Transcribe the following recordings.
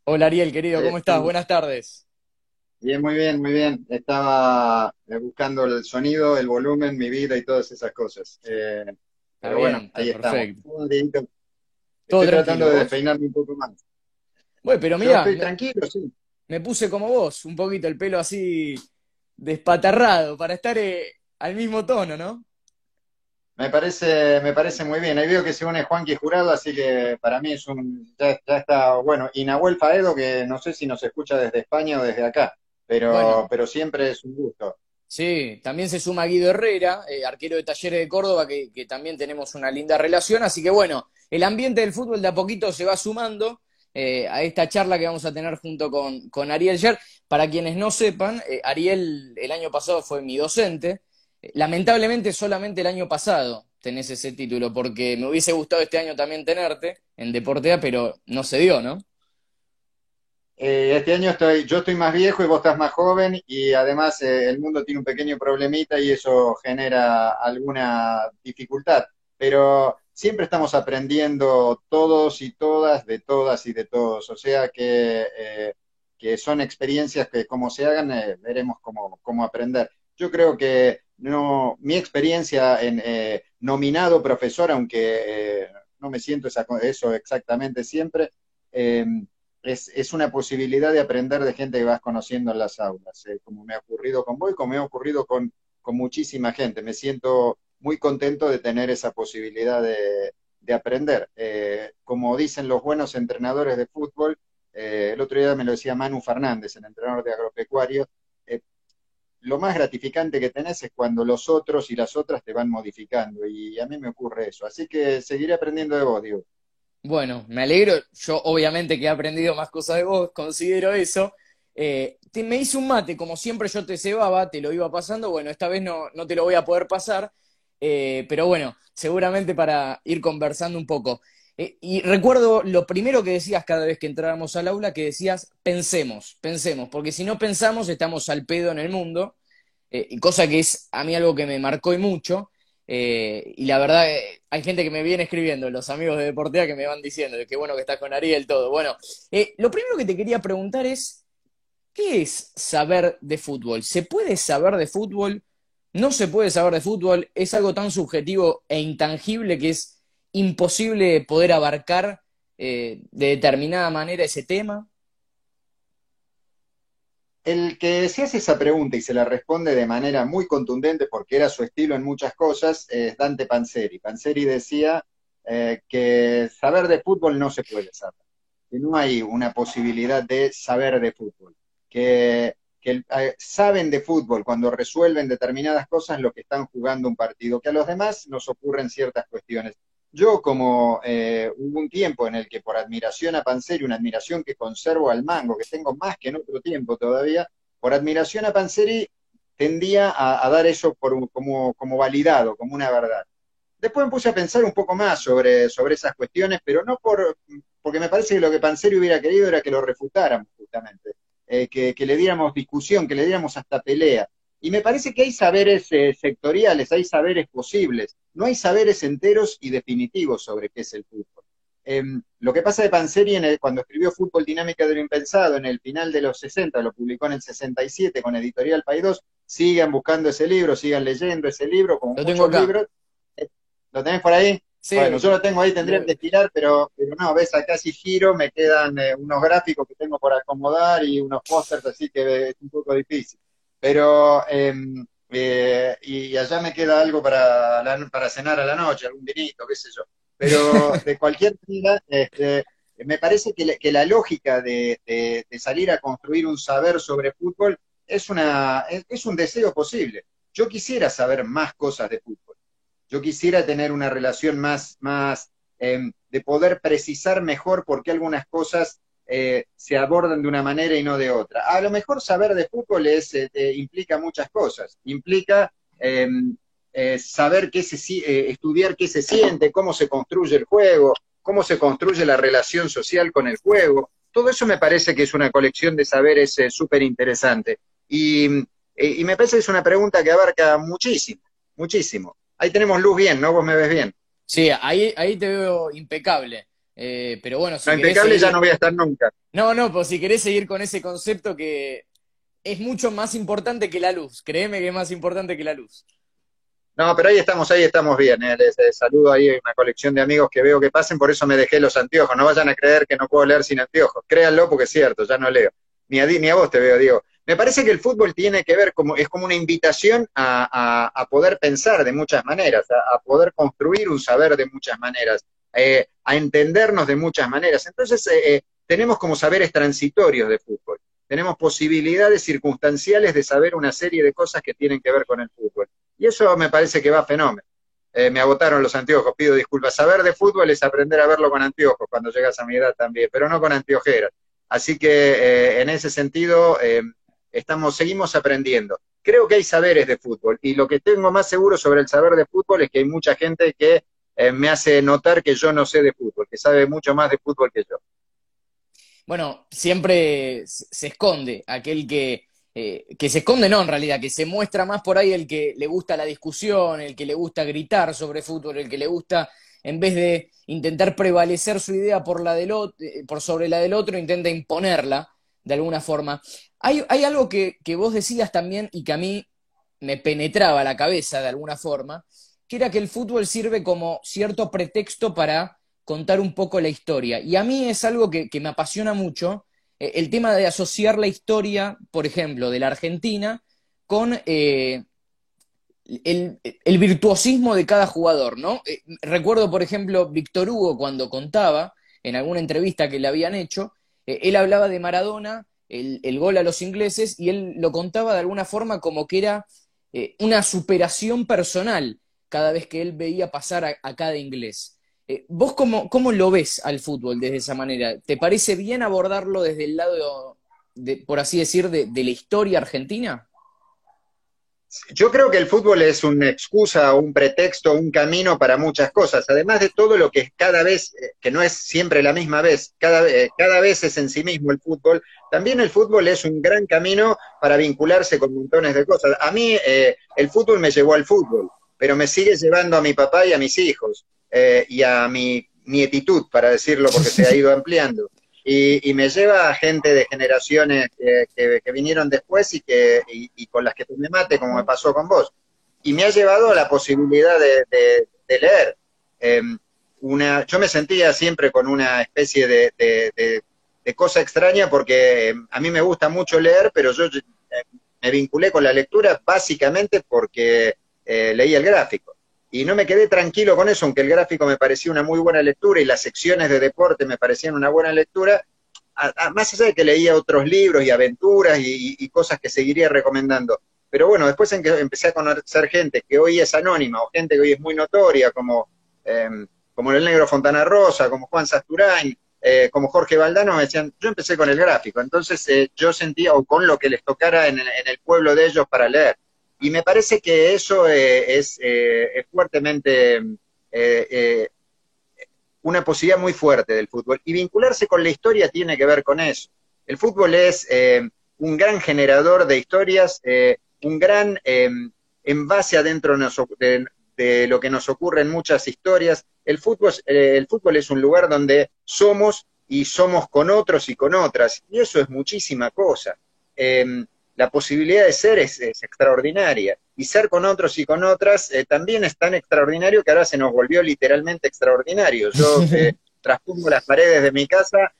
Hola Ariel, querido, ¿cómo estás? Carlos. Buenas tardes. Bien, muy bien, muy bien. Estaba buscando el sonido, el volumen, mi vida y todas esas cosas. Está Pero bueno, bien, está ahí estamos. perfecto. Todo Estoy tranquilo, tratando de ¿vos? despeinarme un poco más. Bueno, pero Yo mirá, estoy me, tranquilo, sí. me puse como vos, un poquito el pelo así despatarrado, para estar al mismo tono, ¿no? Me parece muy bien. Ahí veo que se une Juanqui Jurado, así que para mí ya está, bueno, y Nahuel Faedo, que no sé si nos escucha desde España o desde acá, pero, Bueno, pero siempre es un gusto. sí, también se suma Guido Herrera, arquero de Talleres de Córdoba, que también tenemos una linda relación. Así que bueno, el ambiente del fútbol de a poquito se va sumando a esta charla que vamos a tener junto con Ariel Yer. Para quienes no sepan, Ariel el año pasado fue mi docente. Lamentablemente solamente el año pasado tenés ese título, porque me hubiese gustado este año también tenerte en Deportea, pero no se dio, ¿no? Este año yo estoy más viejo y vos estás más joven y además el mundo tiene un pequeño problemita y eso genera alguna dificultad. Pero siempre estamos aprendiendo todos y todas, de todas y de todos. O sea que son experiencias que como se hagan, veremos cómo aprender. Yo creo que no, mi experiencia en nominado profesor, aunque no me siento eso exactamente siempre, eh, es una posibilidad de aprender de gente que vas conociendo en las aulas, como me ha ocurrido con vos y como me ha ocurrido con muchísima gente. Me siento muy contento de tener esa posibilidad de aprender. Como dicen los buenos entrenadores de fútbol, el otro día me lo decía Manu Fernández, el entrenador de agropecuarios, eh, lo más gratificante que tenés es cuando los otros y las otras te van modificando, y a mí me ocurre eso. Así que seguiré aprendiendo de vos, Diego. Bueno, me alegro. Yo obviamente que he aprendido más cosas de vos, considero eso. Me hice un mate, como siempre yo te cebaba, te lo iba pasando. Bueno, esta vez no te lo voy a poder pasar, pero bueno, seguramente para ir conversando un poco. Y recuerdo lo primero que decías cada vez que entrábamos al aula, que decías, pensemos, pensemos, porque si no pensamos estamos al pedo en el mundo, y cosa que es a mí algo que me marcó y mucho. Y la verdad, hay gente que me viene escribiendo, los amigos de Deportea que me van diciendo, qué bueno que estás con Ariel, todo. Bueno, lo primero que te quería preguntar es, ¿qué es saber de fútbol? ¿Se puede saber de fútbol? ¿No se puede saber de fútbol? ¿Es algo tan subjetivo e intangible que es imposible poder abarcar de determinada manera ese tema? El que se hace esa pregunta y se la responde de manera muy contundente, porque era su estilo en muchas cosas, es Dante Panzeri. Panzeri decía que saber de fútbol no se puede saber, que no hay una posibilidad de saber de fútbol, que saben de fútbol cuando resuelven determinadas cosas lo que están jugando un partido, que a los demás nos ocurren ciertas cuestiones. Yo, como hubo un tiempo en el que por admiración a Panzeri, una admiración que conservo al mango, que tengo más que en otro tiempo todavía, por admiración a Panzeri tendía a dar eso como validado, como una verdad. Después me puse a pensar un poco más sobre esas cuestiones, pero no porque me parece que lo que Panzeri hubiera querido era que lo refutáramos justamente, que le diéramos discusión, que le diéramos hasta pelea. Y me parece que hay saberes sectoriales, hay saberes posibles, no hay saberes enteros y definitivos sobre qué es el fútbol. Lo que pasa de Panzeri cuando escribió Fútbol Dinámica de lo Impensado en el final de los 60, lo publicó en el 67 con Editorial Paidós, sigan buscando ese libro, sigan leyendo ese libro, como Lo tengo muchos acá. libros. ¿Lo tenés por ahí? Bueno, yo lo Sí, tengo ahí, tendría lo- que estirar, pero no, ves, acá si giro me quedan unos gráficos que tengo por acomodar y unos pósters, así que es un poco difícil. Pero, y allá me queda algo para cenar a la noche, algún vinito, qué sé yo. Pero de cualquier manera, me parece que la lógica de salir a construir un saber sobre fútbol es un deseo posible. Yo quisiera saber más cosas de fútbol. Yo quisiera tener una relación más de poder precisar mejor por qué algunas cosas se abordan de una manera y no de otra. A lo mejor saber de fútbol implica muchas cosas. Implica eh, saber estudiar qué se siente, cómo se construye el juego, cómo se construye la relación social con el juego. Todo eso me parece que es una colección de saberes súper interesante. Y me parece que es una pregunta que abarca muchísimo, muchísimo. Ahí tenemos luz bien, ¿no? Vos me ves bien. sí, ahí te veo impecable. Pero bueno, No, si querés impecable ya seguir... no voy a estar nunca. No, no, pues si querés seguir con ese concepto que es mucho más importante que la luz. Créeme que es más importante que la luz. No, pero ahí estamos bien. Les saludo ahí a una colección de amigos que veo que pasen, por eso me dejé los anteojos. No vayan a creer que no puedo leer sin anteojos. Créanlo porque es cierto, ya no leo. Ni a vos te veo, Diego. Me parece que el fútbol tiene que ver, es como una invitación a poder pensar de muchas maneras, a poder construir un saber de muchas maneras, a entendernos de muchas maneras. Entonces, tenemos como saberes transitorios de fútbol. Tenemos posibilidades circunstanciales de saber una serie de cosas que tienen que ver con el fútbol. Y eso me parece que va fenómeno. Me agotaron los anteojos, pido disculpas. Saber de fútbol es aprender a verlo con anteojos cuando llegas a mi edad también, pero no con anteojeras. Así que en ese sentido seguimos aprendiendo. Creo que hay saberes de fútbol y lo que tengo más seguro sobre el saber de fútbol es que hay mucha gente que me hace notar que yo no sé de fútbol, que sabe mucho más de fútbol que yo. Bueno, siempre se esconde aquel que se esconde, no, en realidad, que se muestra más por ahí el que le gusta la discusión, el que le gusta gritar sobre fútbol, el que le gusta, en vez de intentar prevalecer su idea por la del otro, por sobre la del otro, intenta imponerla de alguna forma. Hay algo que vos decías también y que a mí me penetraba la cabeza de alguna forma, que era que el fútbol sirve como cierto pretexto para contar un poco la historia. Y a mí es algo que me apasiona mucho, el tema de asociar la historia, por ejemplo, de la Argentina con el virtuosismo de cada jugador, ¿no? Recuerdo, por ejemplo, Víctor Hugo cuando contaba, en alguna entrevista que le habían hecho, él hablaba de Maradona, el gol a los ingleses, y él lo contaba de alguna forma como que era una superación personal cada vez que él veía pasar a cada inglés. ¿Vos cómo lo ves al fútbol desde esa manera? ¿Te parece bien abordarlo desde el lado, por así decir, de la historia argentina? Yo creo que el fútbol es una excusa, un pretexto, un camino para muchas cosas, además de todo lo que es cada vez, que no es siempre la misma vez, cada vez es en sí mismo el fútbol, también el fútbol es un gran camino para vincularse con montones de cosas. A mí el fútbol me llevó al fútbol, pero me sigue llevando a mi papá y a mis hijos, y a mi nietitud, para decirlo, porque se ha ido ampliando. Y me lleva a gente de generaciones que vinieron después y con las que tomé mate, como me pasó con vos. Y me ha llevado a la posibilidad de leer. Eh, yo me sentía siempre con una especie de cosa extraña porque a mí me gusta mucho leer, pero yo me vinculé con la lectura básicamente porque leía el gráfico. Y no me quedé tranquilo con eso, aunque el gráfico me parecía una muy buena lectura y las secciones de deporte me parecían una buena lectura, más allá de que leía otros libros y aventuras y cosas que seguiría recomendando. Pero bueno, después en que empecé a conocer gente que hoy es anónima o gente que hoy es muy notoria, eh, como el Negro Fontana Rosa, como Juan Sasturain, como Jorge Valdano, me decían, yo empecé con el gráfico, entonces yo sentía, o con lo que les tocara en el pueblo de ellos para leer. Y me parece que eso es fuertemente eh, una posibilidad muy fuerte del fútbol. Y vincularse con la historia tiene que ver con eso. El fútbol es un gran generador de historias, un gran envase adentro de lo que nos ocurre en muchas historias. El fútbol es un lugar donde somos y somos con otros y con otras, y eso es muchísima cosa. La posibilidad de ser es extraordinaria, y ser con otros y con otras también es tan extraordinario que ahora se nos volvió literalmente extraordinario. Yo traspongo las paredes de mi casa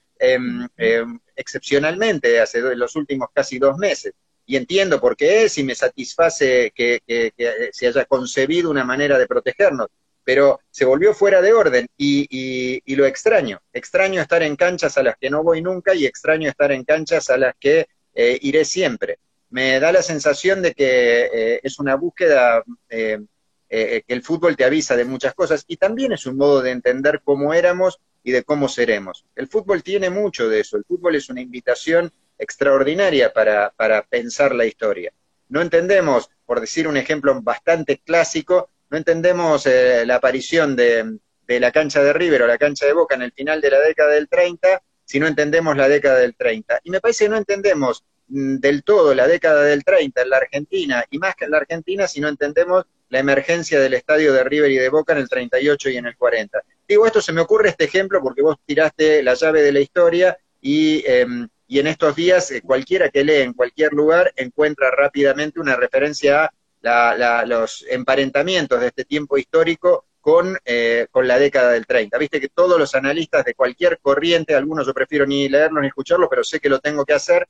excepcionalmente hace los últimos casi 2 meses, y entiendo por qué es y me satisface que se haya concebido una manera de protegernos, pero se volvió fuera de orden y lo extraño estar en canchas a las que no voy nunca y extraño estar en canchas a las que iré siempre. Me da la sensación de que es una búsqueda que el fútbol te avisa de muchas cosas y también es un modo de entender cómo éramos y de cómo seremos. El fútbol tiene mucho de eso, el fútbol es una invitación extraordinaria para pensar la historia. No entendemos, por decir un ejemplo bastante clásico, no entendemos la aparición de la cancha de River o la cancha de Boca en el final de la década del 30 si no entendemos la década del 30. Y me parece que no entendemos del todo la década del 30 en la Argentina, y más que en la Argentina, si no entendemos la emergencia del estadio de River y de Boca en el 38 y en el 40. Digo, esto se me ocurre este ejemplo porque vos tiraste la llave de la historia y en estos días cualquiera que lee en cualquier lugar encuentra rápidamente una referencia a los emparentamientos de este tiempo histórico con la década del 30. Viste que todos los analistas de cualquier corriente, algunos yo prefiero ni leerlos ni escucharlos, pero sé que lo tengo que hacer,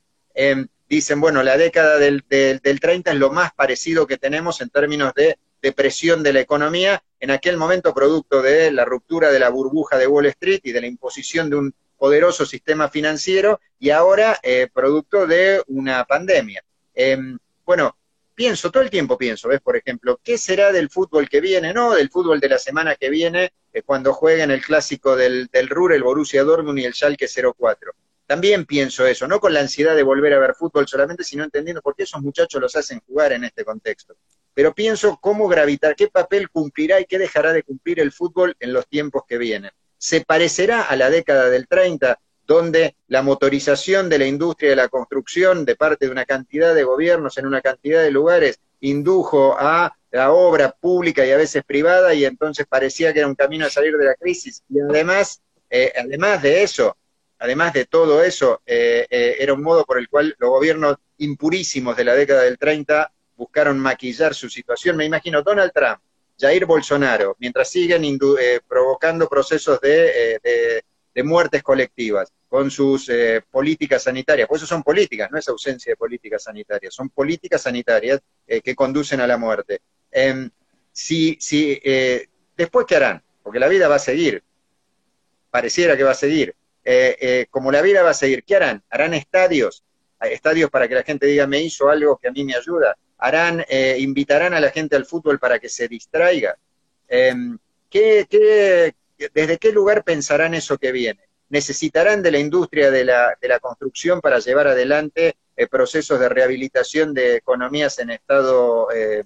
dicen, bueno, la década del 30 es lo más parecido que tenemos en términos de depresión de la economía, en aquel momento producto de la ruptura de la burbuja de Wall Street y de la imposición de un poderoso sistema financiero, y ahora producto de una pandemia. Bueno, todo el tiempo pienso, ¿ves? Por ejemplo, ¿qué será del fútbol que viene? No, del fútbol de la semana que viene, cuando jueguen el clásico del Ruhr, el Borussia Dortmund y el Schalke 04. También pienso eso, no con la ansiedad de volver a ver fútbol solamente, sino entendiendo por qué esos muchachos los hacen jugar en este contexto. Pero pienso cómo gravitar, qué papel cumplirá y qué dejará de cumplir el fútbol en los tiempos que vienen. ¿Se parecerá a la década del 30, donde la motorización de la industria de la construcción de parte de una cantidad de gobiernos en una cantidad de lugares indujo a la obra pública y a veces privada, y entonces parecía que era un camino a salir de la crisis? Y además de eso, además de todo eso, era un modo por el cual los gobiernos impurísimos de la década del 30 buscaron maquillar su situación. Me imagino Donald Trump, Jair Bolsonaro, mientras siguen provocando procesos de muertes colectivas, con sus políticas sanitarias, pues eso son políticas, no es ausencia de políticas sanitarias, son políticas sanitarias que conducen a la muerte. Después, ¿qué harán? Porque la vida va a seguir, pareciera que va a seguir. Como la vida va a seguir, ¿qué harán? ¿Harán estadios para que la gente diga, me hizo algo que a mí me ayuda? ¿Invitarán a la gente al fútbol para que se distraiga? ¿Desde qué lugar pensarán eso que viene? ¿Necesitarán de la industria de la construcción para llevar adelante procesos de rehabilitación de economías en estado de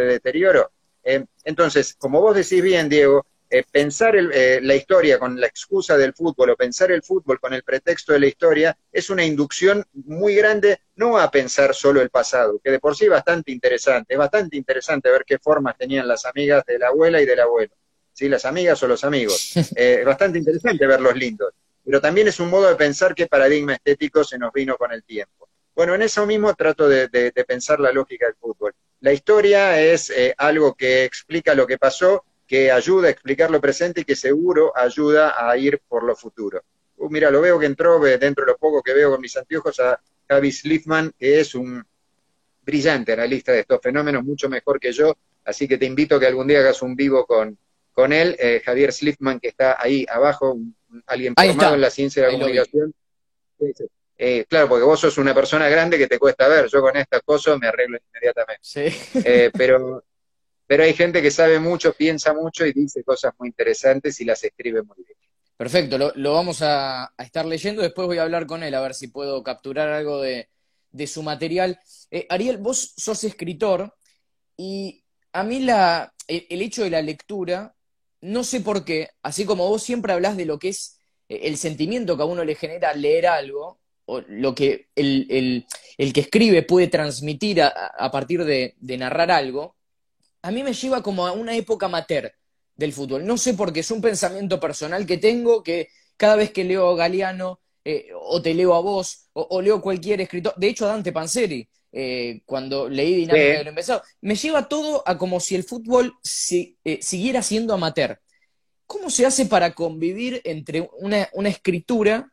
deterioro? Entonces, como vos decís bien, Diego, pensar la historia con la excusa del fútbol o pensar el fútbol con el pretexto de la historia es una inducción muy grande, no a pensar solo el pasado, que de por sí es bastante interesante. Es bastante interesante ver qué formas tenían las amigas de la abuela y del abuelo, ¿sí? Las amigas o los amigos. Es bastante interesante verlos lindos, pero también es un modo de pensar qué paradigma estético se nos vino con el tiempo. Bueno, en eso mismo trato de pensar la lógica del fútbol. La historia es algo que explica lo que pasó, que ayuda a explicar lo presente y que seguro ayuda a ir por lo futuro. Mira, lo veo que entró, dentro de lo poco que veo con mis anteojos, a Javi Schliffmann, que es un brillante analista de estos fenómenos, mucho mejor que yo, así que te invito a que algún día hagas un vivo con él, Javier Schliffmann, que está ahí abajo, alguien formado en la ciencia de la comunicación. Claro, porque vos sos una persona grande que te cuesta ver, yo con esta cosa me arreglo inmediatamente. Sí. Pero hay gente que sabe mucho, piensa mucho y dice cosas muy interesantes y las escribe muy bien. Perfecto, lo vamos a estar leyendo, después voy a hablar con él a ver si puedo capturar algo de su material. Ariel, vos sos escritor y a mí el hecho de la lectura, no sé por qué, así como vos siempre hablás de lo que es el sentimiento que a uno le genera leer algo, o lo que el que escribe puede transmitir a partir de narrar algo, a mí me lleva como a una época amateur del fútbol. No sé por qué, es un pensamiento personal que tengo, que cada vez que leo a Galeano, o te leo a vos, o leo cualquier escritor, de hecho a Dante Panzeri, cuando leí Dinámica del Empezado, me lleva todo a como si el fútbol siguiera siendo amateur. ¿Cómo se hace para convivir entre una escritura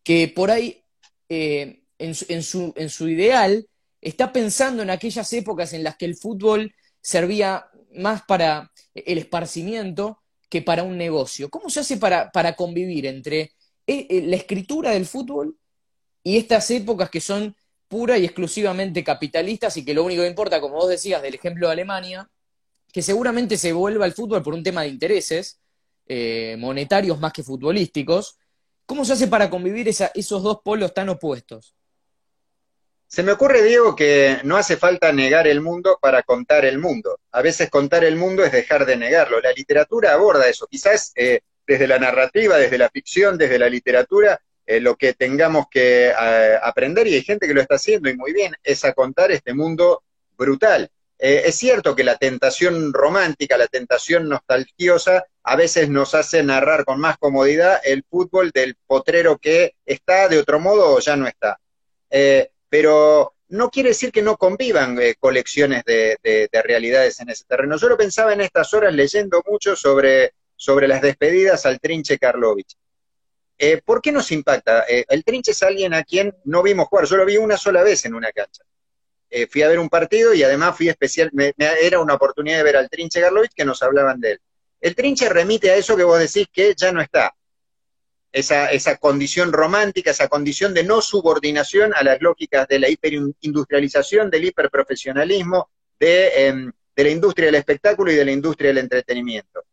que por ahí, en su ideal, está pensando en aquellas épocas en las que el fútbol servía más para el esparcimiento que para un negocio? ¿Cómo se hace para convivir entre la escritura del fútbol y estas épocas que son pura y exclusivamente capitalistas y que lo único que importa, como vos decías, del ejemplo de Alemania, que seguramente se vuelva al fútbol por un tema de intereses monetarios más que futbolísticos? ¿Cómo se hace para convivir esos dos polos tan opuestos? Se me ocurre, Diego, que no hace falta negar el mundo para contar el mundo. A veces contar el mundo es dejar de negarlo. La literatura aborda eso. Quizás desde la narrativa, desde la ficción, desde la literatura, lo que tengamos que aprender, y hay gente que lo está haciendo y muy bien, es a contar este mundo brutal. Es cierto que la tentación romántica, la tentación nostalgiosa, a veces nos hace narrar con más comodidad el fútbol del potrero que está de otro modo o ya no está. Pero no quiere decir que no convivan colecciones de realidades en ese terreno. Yo lo pensaba en estas horas leyendo mucho sobre las despedidas al Trinche Karlovich. ¿Por qué nos impacta? El Trinche es alguien a quien no vimos jugar, yo lo vi una sola vez en una cancha. Fui a ver un partido y además fui especial, era una oportunidad de ver al Trinche Karlovich que nos hablaban de él. El Trinche remite a eso que vos decís que ya no está. Esa condición romántica, esa condición de no subordinación a las lógicas de la hiperindustrialización, del hiperprofesionalismo, de la industria del espectáculo y de la industria del entretenimiento.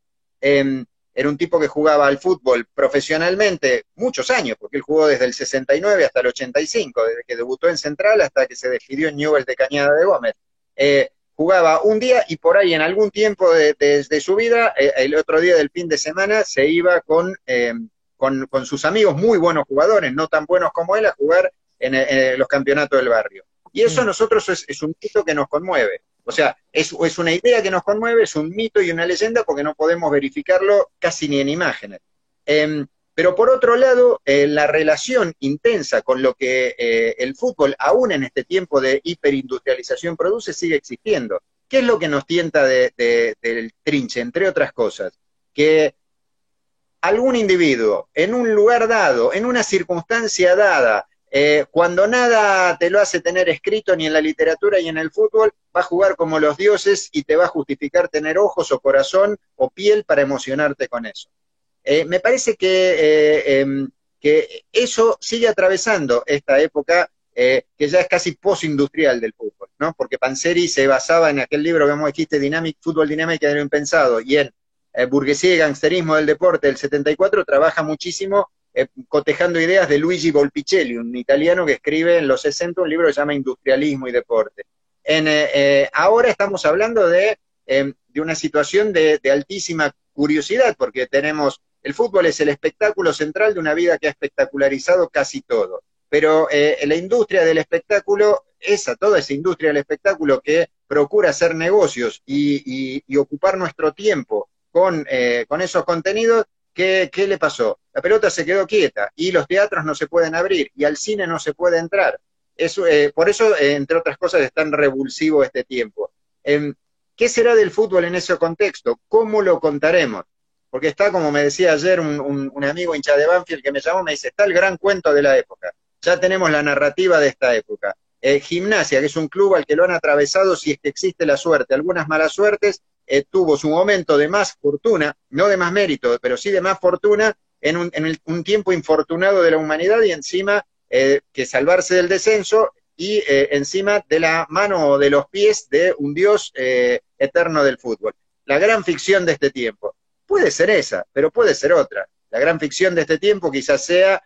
Era un tipo que jugaba al fútbol profesionalmente muchos años, porque él jugó desde el 69 hasta el 85, desde que debutó en Central hasta que se despidió en Newell's de Cañada de Gómez. Jugaba un día y por ahí en algún tiempo de su vida, el otro día del fin de semana, se iba con sus amigos, muy buenos jugadores, no tan buenos como él, a jugar en los campeonatos del barrio. Y eso a nosotros es un mito que nos conmueve. O sea, es una idea que nos conmueve, es un mito y una leyenda porque no podemos verificarlo casi ni en imágenes. Pero por otro lado, la relación intensa con lo que el fútbol, aún en este tiempo de hiperindustrialización, produce, sigue existiendo. ¿Qué es lo que nos tienta del Trinche, entre otras cosas? Que algún individuo, en un lugar dado, en una circunstancia dada, cuando nada te lo hace tener escrito ni en la literatura y en el fútbol, va a jugar como los dioses y te va a justificar tener ojos o corazón o piel para emocionarte con eso. Me parece que eso sigue atravesando esta época que ya es casi postindustrial del fútbol, ¿no? Porque Panzeri se basaba en aquel libro que vos dijiste, Fútbol Dinámico y Impensado, y en Burguesía y Gangsterismo del Deporte del 74 trabaja muchísimo cotejando ideas de Luigi Volpicelli, un italiano que escribe en los 60 un libro que se llama Industrialismo y Deporte. Ahora estamos hablando de una situación de altísima curiosidad, porque el fútbol es el espectáculo central de una vida que ha espectacularizado casi todo. Pero la industria del espectáculo, toda esa industria del espectáculo que procura hacer negocios y ocupar nuestro tiempo con esos contenidos, ¿qué le pasó? La pelota se quedó quieta y los teatros no se pueden abrir y al cine no se puede entrar. Por eso, entre otras cosas, es tan revulsivo este tiempo. ¿Qué será del fútbol en ese contexto? ¿Cómo lo contaremos? Porque está, como me decía ayer un amigo hincha de Banfield que me llamó, me dice, está el gran cuento de la época. Ya tenemos la narrativa de esta época. Gimnasia, que es un club al que lo han atravesado, si es que existe la suerte, algunas malas suertes, tuvo su momento de más fortuna, no de más mérito, pero sí de más fortuna, en un tiempo infortunado de la humanidad y encima que salvarse del descenso y encima de la mano o de los pies de un dios eterno del fútbol. La gran ficción de este tiempo. Puede ser esa, pero puede ser otra. La gran ficción de este tiempo quizás sea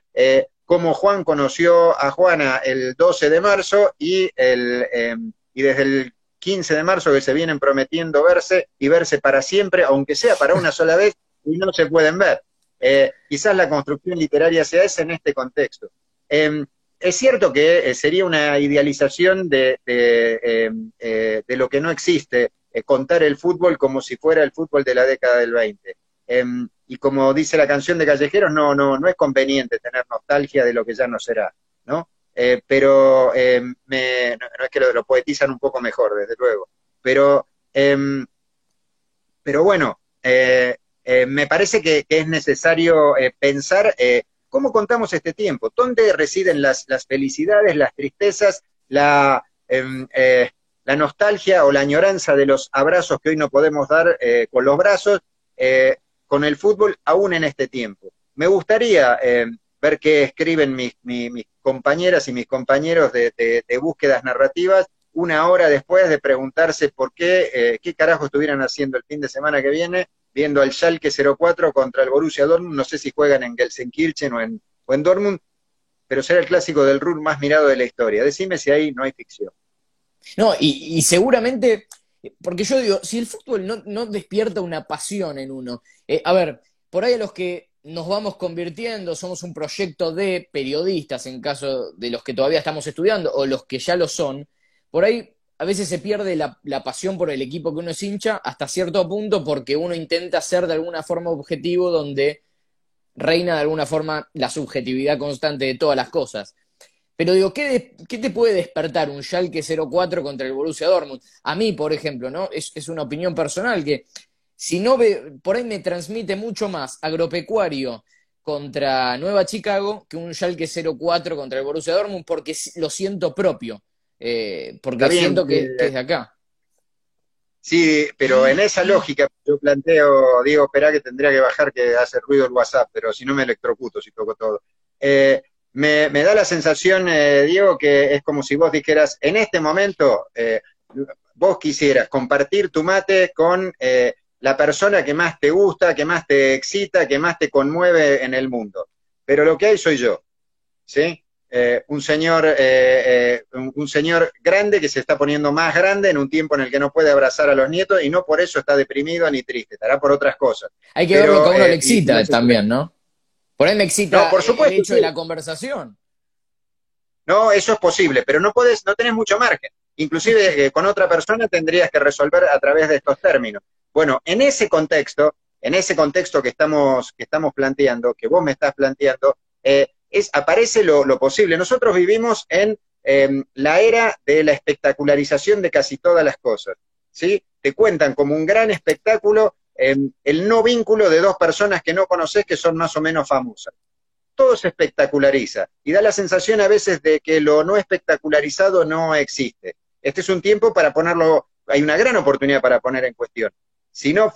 cómo Juan conoció a Juana el 12 de marzo y desde el 15 de marzo que se vienen prometiendo verse y verse para siempre, aunque sea para una sola vez, y no se pueden ver. Quizás la construcción literaria sea esa en este contexto. Es cierto que sería una idealización de lo que no existe, contar el fútbol como si fuera el fútbol de la década del 20. Y como dice la canción de Callejeros, no es conveniente tener nostalgia de lo que ya no será, ¿no? Pero no es que lo poetizan un poco mejor, desde luego. Pero bueno, me parece que es necesario pensar cómo contamos este tiempo, dónde residen las felicidades, las tristezas, la nostalgia o la añoranza de los abrazos que hoy no podemos dar con los brazos, con el fútbol, aún en este tiempo. Me gustaría ver qué escriben mis compañeras y mis compañeros de búsquedas narrativas una hora después de preguntarse por qué carajo estuvieran haciendo el fin de semana que viene, viendo al Schalke 04 contra el Borussia Dortmund. No sé si juegan en Gelsenkirchen o en Dortmund, pero será el clásico del Ruhr más mirado de la historia. Decime si ahí no hay ficción. No, y seguramente, porque yo digo, si el fútbol no despierta una pasión en uno, a ver, por ahí a los que nos vamos convirtiendo, somos un proyecto de periodistas, en caso de los que todavía estamos estudiando, o los que ya lo son, por ahí a veces se pierde la pasión por el equipo que uno es hincha hasta cierto punto porque uno intenta ser de alguna forma objetivo donde reina de alguna forma la subjetividad constante de todas las cosas. Pero digo, ¿qué te puede despertar un Schalke 04 contra el Borussia Dortmund? A mí, por ejemplo, ¿no? Es una opinión personal que si no ve, por ahí me transmite mucho más agropecuario contra Nueva Chicago que un Schalke 04 contra el Borussia Dortmund porque lo siento propio, Está porque bien, siento que es de acá. sí, pero en esa lógica yo planteo, digo, espera que tendría que bajar que hace ruido el WhatsApp, pero si no me electrocuto si toco todo. Eh, me da la sensación, Diego, que es como si vos dijeras, en este momento, vos quisieras compartir tu mate con la persona que más te gusta, que más te excita, que más te conmueve en el mundo. Pero lo que hay soy yo, ¿sí? Un señor grande que se está poniendo más grande en un tiempo en el que no puede abrazar a los nietos y no por eso está deprimido ni triste, estará por otras cosas. Hay que ver lo que Pero, a uno le y no excita sé, también, ¿no? Por ahí me no, excita por el supuesto, hecho de sí, la conversación. no, eso es posible, pero no podés, no tenés mucho margen. Inclusive con otra persona tendrías que resolver a través de estos términos. Bueno, en ese contexto que estamos planteando, que vos me estás planteando, aparece lo posible. Nosotros vivimos en la era de la espectacularización de casi todas las cosas, ¿sí? Te cuentan como un gran espectáculo el no vínculo de dos personas que no conoces que son más o menos famosas. Todo se espectaculariza y da la sensación a veces de que lo no espectacularizado no existe. Este es un tiempo para ponerlo, hay una gran oportunidad para poner en cuestión. Si no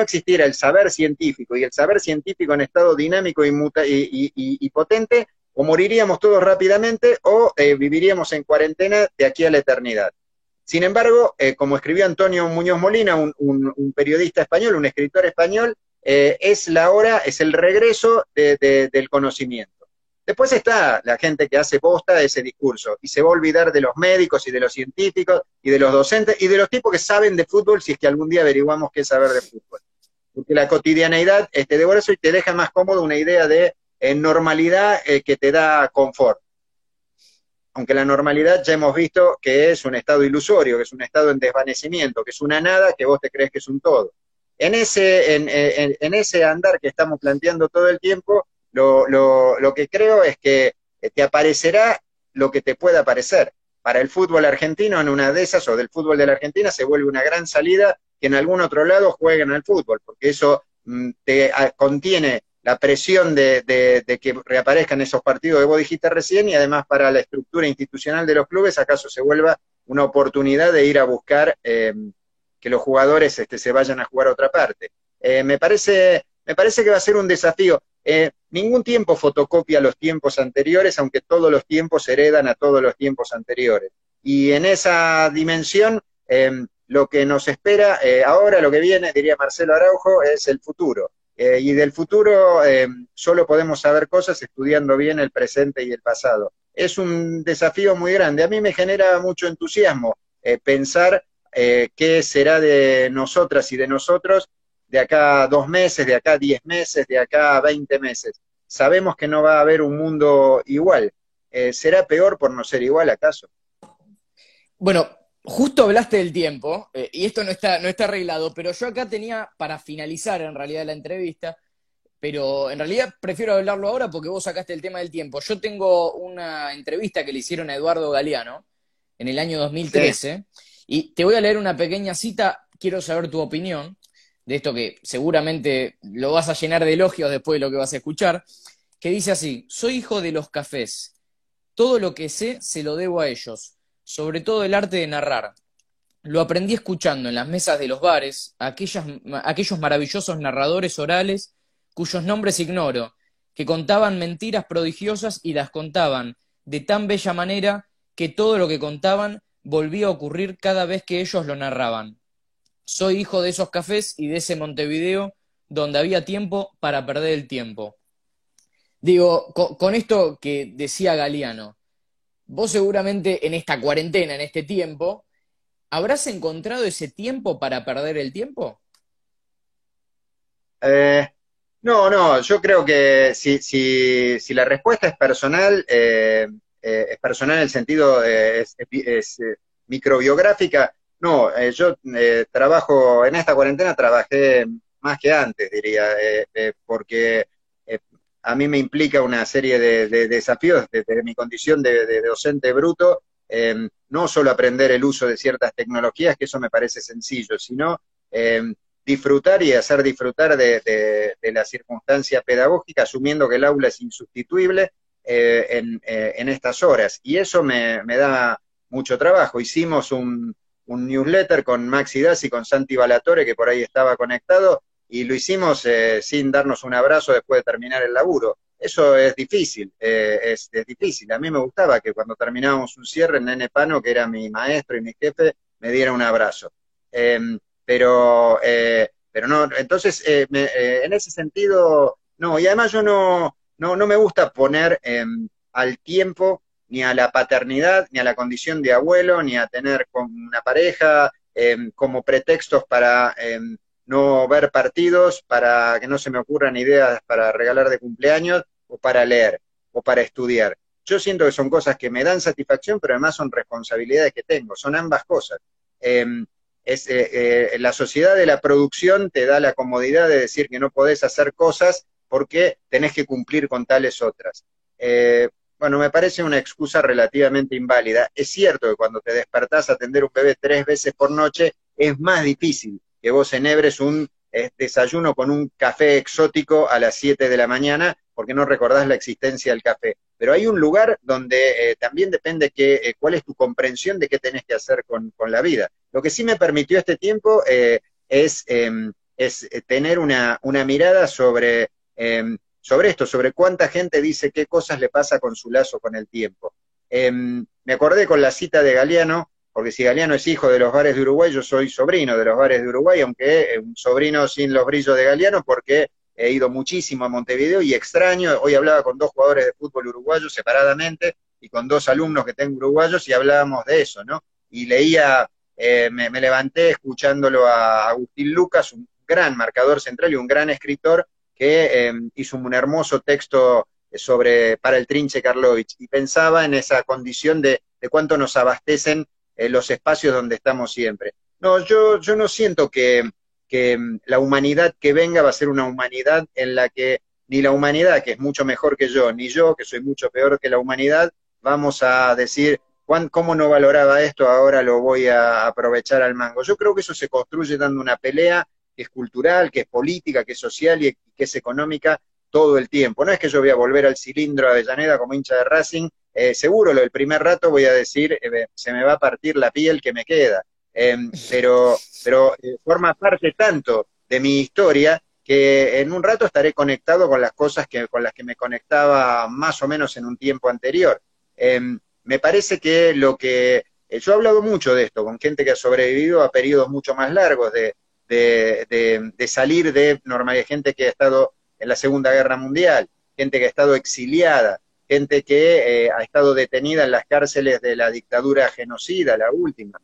existiera el saber científico y el saber científico en estado dinámico y potente, o moriríamos todos rápidamente o viviríamos en cuarentena de aquí a la eternidad. Sin embargo, como escribió Antonio Muñoz Molina, un periodista español, un escritor español, es la hora, es el regreso del conocimiento. Después está la gente que hace posta de ese discurso y se va a olvidar de los médicos y de los científicos y de los docentes y de los tipos que saben de fútbol si es que algún día averiguamos qué es saber de fútbol. Porque la cotidianeidad te devora eso y te deja más cómodo una idea de normalidad que te da confort. Aunque la normalidad ya hemos visto que es un estado ilusorio, que es un estado en desvanecimiento, que es una nada que vos te crees que es un todo. En ese andar que estamos planteando todo el tiempo, lo que creo es que te aparecerá lo que te pueda aparecer. Para el fútbol argentino, en una de esas, o del fútbol de la Argentina, se vuelve una gran salida que en algún otro lado jueguen al fútbol, porque eso contiene la presión de que reaparezcan esos partidos que vos dijiste recién y además para la estructura institucional de los clubes, acaso se vuelva una oportunidad de ir a buscar que los jugadores se vayan a jugar a otra parte. Me parece que va a ser un desafío. Ningún tiempo fotocopia los tiempos anteriores, aunque todos los tiempos heredan a todos los tiempos anteriores. Y en esa dimensión, lo que nos espera ahora, lo que viene, diría Marcelo Araujo, es el futuro. Y del futuro solo podemos saber cosas estudiando bien el presente y el pasado. Es un desafío muy grande. A mí me genera mucho entusiasmo pensar qué será de nosotras y de nosotros de acá a 2 meses, de acá a 10 meses, de acá a 20 meses. Sabemos que no va a haber un mundo igual. ¿Será peor por no ser igual, acaso? Bueno, justo hablaste del tiempo, y esto no está arreglado, pero yo acá tenía para finalizar en realidad la entrevista, pero en realidad prefiero hablarlo ahora porque vos sacaste el tema del tiempo. Yo tengo una entrevista que le hicieron a Eduardo Galeano en el año Sí. 2013, y te voy a leer una pequeña cita, quiero saber tu opinión de esto que seguramente lo vas a llenar de elogios después de lo que vas a escuchar, que dice así: soy hijo de los cafés, todo lo que sé se lo debo a ellos, sobre todo el arte de narrar. Lo aprendí escuchando en las mesas de los bares a aquellos maravillosos narradores orales cuyos nombres ignoro, que contaban mentiras prodigiosas y las contaban de tan bella manera que todo lo que contaban volvía a ocurrir cada vez que ellos lo narraban. Soy hijo de esos cafés y de ese Montevideo donde había tiempo para perder el tiempo. Digo, con esto que decía Galeano, vos seguramente en esta cuarentena, en este tiempo, ¿habrás encontrado ese tiempo para perder el tiempo? Eh, no, yo creo que si la respuesta es personal en el sentido, microbiográfica, no, yo trabajo, en esta cuarentena trabajé más que antes, diría, porque eh, a mí me implica una serie de desafíos desde mi condición de docente bruto, no solo aprender el uso de ciertas tecnologías, que eso me parece sencillo, sino eh, disfrutar y hacer disfrutar de la circunstancia pedagógica, asumiendo que el aula es insustituible en estas horas. Y eso me da mucho trabajo. Hicimos un newsletter con Maxi Dassi, con Santi Balatore, que por ahí estaba conectado, y lo hicimos sin darnos un abrazo después de terminar el laburo. Eso es difícil, es difícil. A mí me gustaba que cuando terminábamos un cierre, el Nene Pano, que era mi maestro y mi jefe, me diera un abrazo. Eh, pero no, entonces, en ese sentido, no, y además yo no me gusta poner al tiempo, ni a la paternidad, ni a la condición de abuelo, ni a tener con una pareja como pretextos para no ver partidos, para que no se me ocurran ideas para regalar de cumpleaños, o para leer, o para estudiar. Yo siento que son cosas que me dan satisfacción, pero además son responsabilidades que tengo, son ambas cosas. Eh, la sociedad de la producción te da la comodidad de decir que no podés hacer cosas porque tenés que cumplir con tales otras. Bueno, me parece una excusa relativamente inválida. Es cierto que cuando te despertás a atender un bebé 3 veces por noche, es más difícil que vos enhebres un desayuno con un café exótico a las 7 de la mañana, porque no recordás la existencia del café. Pero hay un lugar donde también depende cuál es tu comprensión de qué tenés que hacer con la vida. Lo que sí me permitió este tiempo es tener una mirada sobre esto, sobre cuánta gente dice qué cosas le pasa con su lazo con el tiempo. Me acordé con la cita de Galeano, porque si Galeano es hijo de los bares de Uruguay, yo soy sobrino de los bares de Uruguay, aunque un sobrino sin los brillos de Galeano, porque he ido muchísimo a Montevideo y extraño, hoy hablaba con 2 jugadores de fútbol uruguayos separadamente y con 2 alumnos que tengo uruguayos y hablábamos de eso, ¿no? Y leía, me levanté escuchándolo a Agustín Lucas, un gran marcador central y un gran escritor, que hizo un hermoso texto para el Trinche Karlovich, y pensaba en esa condición de cuánto nos abastecen los espacios donde estamos siempre. No, yo no siento que la humanidad que venga va a ser una humanidad en la que ni la humanidad, que es mucho mejor que yo, ni yo, que soy mucho peor que la humanidad, vamos a decir, ¿cómo no valoraba esto? Ahora lo voy a aprovechar al mango. Yo creo que eso se construye dando una pelea que es cultural, que es política, que es social y que es económica todo el tiempo. No es que yo voy a volver al cilindro de Avellaneda como hincha de Racing, seguro el primer rato voy a decir, se me va a partir la piel que me queda, pero forma parte tanto de mi historia que en un rato estaré conectado con las cosas con las que me conectaba más o menos en un tiempo anterior. Me parece que yo he hablado mucho de esto con gente que ha sobrevivido a periodos mucho más largos de salir de normal, gente que ha estado en la Segunda Guerra Mundial, gente que ha estado exiliada, gente que ha estado detenida en las cárceles de la dictadura genocida, la última.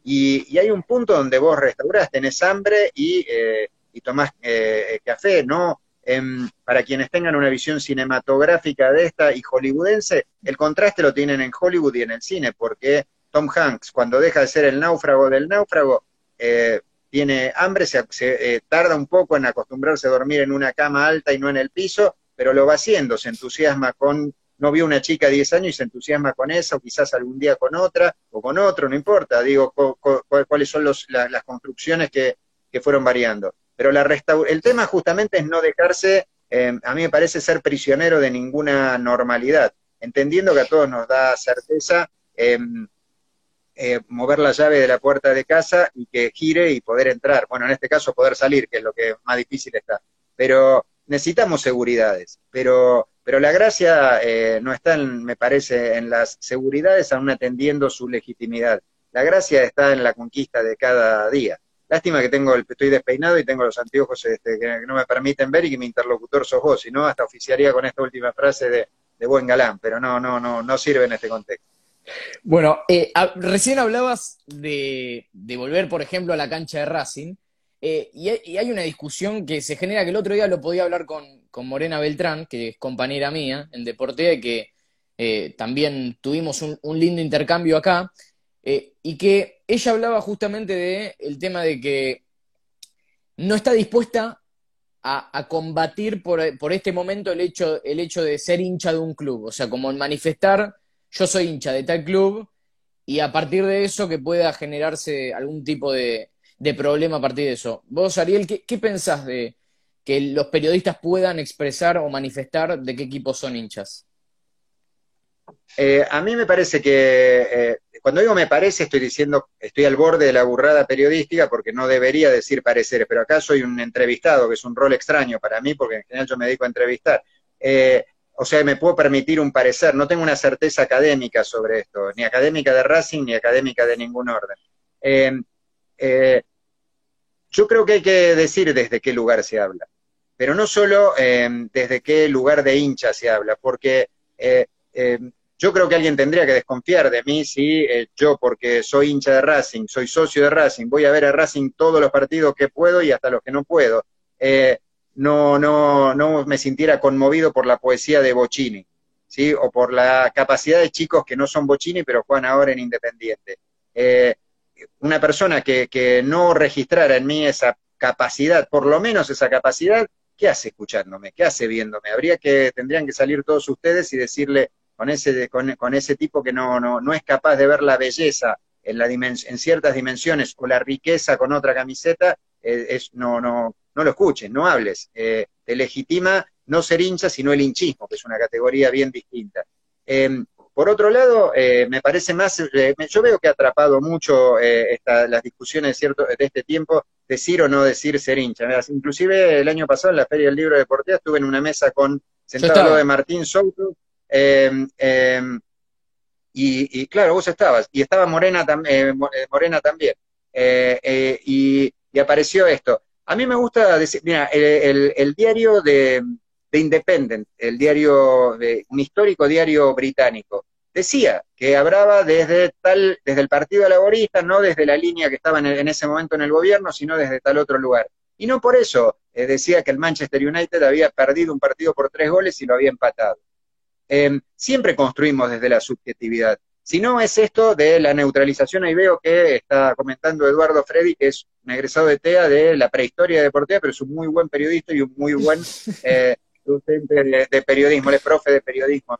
Y hay un punto donde vos restaurás, tenés hambre y tomás café, ¿no? Para quienes tengan una visión cinematográfica de esta y hollywoodense, el contraste lo tienen en Hollywood y en el cine, porque Tom Hanks, cuando deja de ser el náufrago del náufrago, tiene hambre, tarda un poco en acostumbrarse a dormir en una cama alta y no en el piso, pero lo va haciendo, se entusiasma no vio una chica de 10 años y se entusiasma con esa, o quizás algún día con otra, o con otro, no importa, digo, cuáles son las construcciones que fueron variando. Pero el tema justamente es no dejarse, a mí me parece, ser prisionero de ninguna normalidad, entendiendo que a todos nos da certeza mover la llave de la puerta de casa y que gire y poder entrar. Bueno, en este caso poder salir, que es lo que más difícil está. Pero necesitamos seguridades. Pero la gracia no está, me parece, en las seguridades aún atendiendo su legitimidad. La gracia está en la conquista de cada día. Lástima que estoy despeinado y tengo los anteojos que no me permiten ver y que mi interlocutor sos vos, si no hasta oficiaría con esta última frase de buen galán, pero no sirve en este contexto. Bueno, recién hablabas de volver, por ejemplo, a la cancha de Racing, y hay una discusión que se genera, que el otro día lo podía hablar con Morena Beltrán, que es compañera mía en Deportea, y que también tuvimos un lindo intercambio acá, Y que ella hablaba justamente de el tema de que no está dispuesta a combatir por este momento el hecho de ser hincha de un club, o sea, como en manifestar, yo soy hincha de tal club, y a partir de eso que pueda generarse algún tipo de problema a partir de eso. Vos, Ariel, ¿qué pensás de que los periodistas puedan expresar o manifestar de qué equipos son hinchas? A mí me parece que, cuando digo me parece, estoy diciendo, estoy al borde de la burrada periodística porque no debería decir pareceres, pero acá soy un entrevistado, que es un rol extraño para mí, porque en general yo me dedico a entrevistar. O sea, me puedo permitir un parecer, no tengo una certeza académica sobre esto, ni académica de Racing, ni académica de ningún orden. Eh, eh, yo creo que hay que decir desde qué lugar se habla, pero no solo desde qué lugar de hincha se habla, porque eh, eh, yo creo que alguien tendría que desconfiar de mí si yo, porque soy hincha de Racing, soy socio de Racing, voy a ver a Racing todos los partidos que puedo y hasta los que no puedo, eh, no me sintiera conmovido por la poesía de Bocchini, ¿sí? O por la capacidad de chicos que no son Bocchini, pero juegan ahora en Independiente. Eh, una persona que no registrara en mí esa capacidad, por lo menos esa capacidad, ¿qué hace escuchándome? ¿Qué hace viéndome? Tendrían que salir todos ustedes y decirle con ese tipo que no es capaz de ver la belleza en ciertas dimensiones o la riqueza con otra camiseta, no lo escuches, no hables. Te legitima no ser hincha, sino el hinchismo, que es una categoría bien distinta. Por otro lado, me parece más, yo veo que ha atrapado mucho las discusiones de este tiempo, decir o no decir ser hincha. Inclusive el año pasado en la Feria del Libro de Portea estuve en una mesa Yo sentado al lado de estaba. Martín Souto, eh, eh, y claro, vos estabas, y estaba Morena también, y apareció esto. A mí me gusta decir, mira, el diario de Independent, un histórico diario británico, decía que hablaba desde el Partido Laborista, no desde la línea que estaba en ese momento en el gobierno, sino desde tal otro lugar. Y no por eso decía que el Manchester United había perdido un partido por 3 goles y lo había empatado. Siempre construimos desde la subjetividad. Si no es esto de la neutralización, ahí veo que está comentando Eduardo Freddy, que es un egresado de TEA de la prehistoria deportiva, pero es un muy buen periodista y un muy buen docente de periodismo, él es profe de periodismo.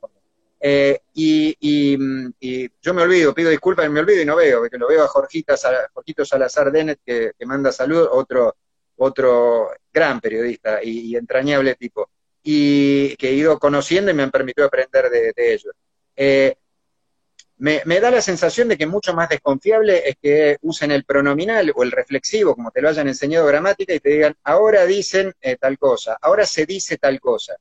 Y yo me olvido, pido disculpas, me olvido y no veo, porque lo veo a Jorgito Salazar Denet, que manda saludos, otro gran periodista y entrañable tipo, y que he ido conociendo y me han permitido aprender de ellos. Me da la sensación de que mucho más desconfiable es que usen el pronominal o el reflexivo, como te lo hayan enseñado gramática, y te digan, ahora dicen tal cosa, ahora se dice tal cosa,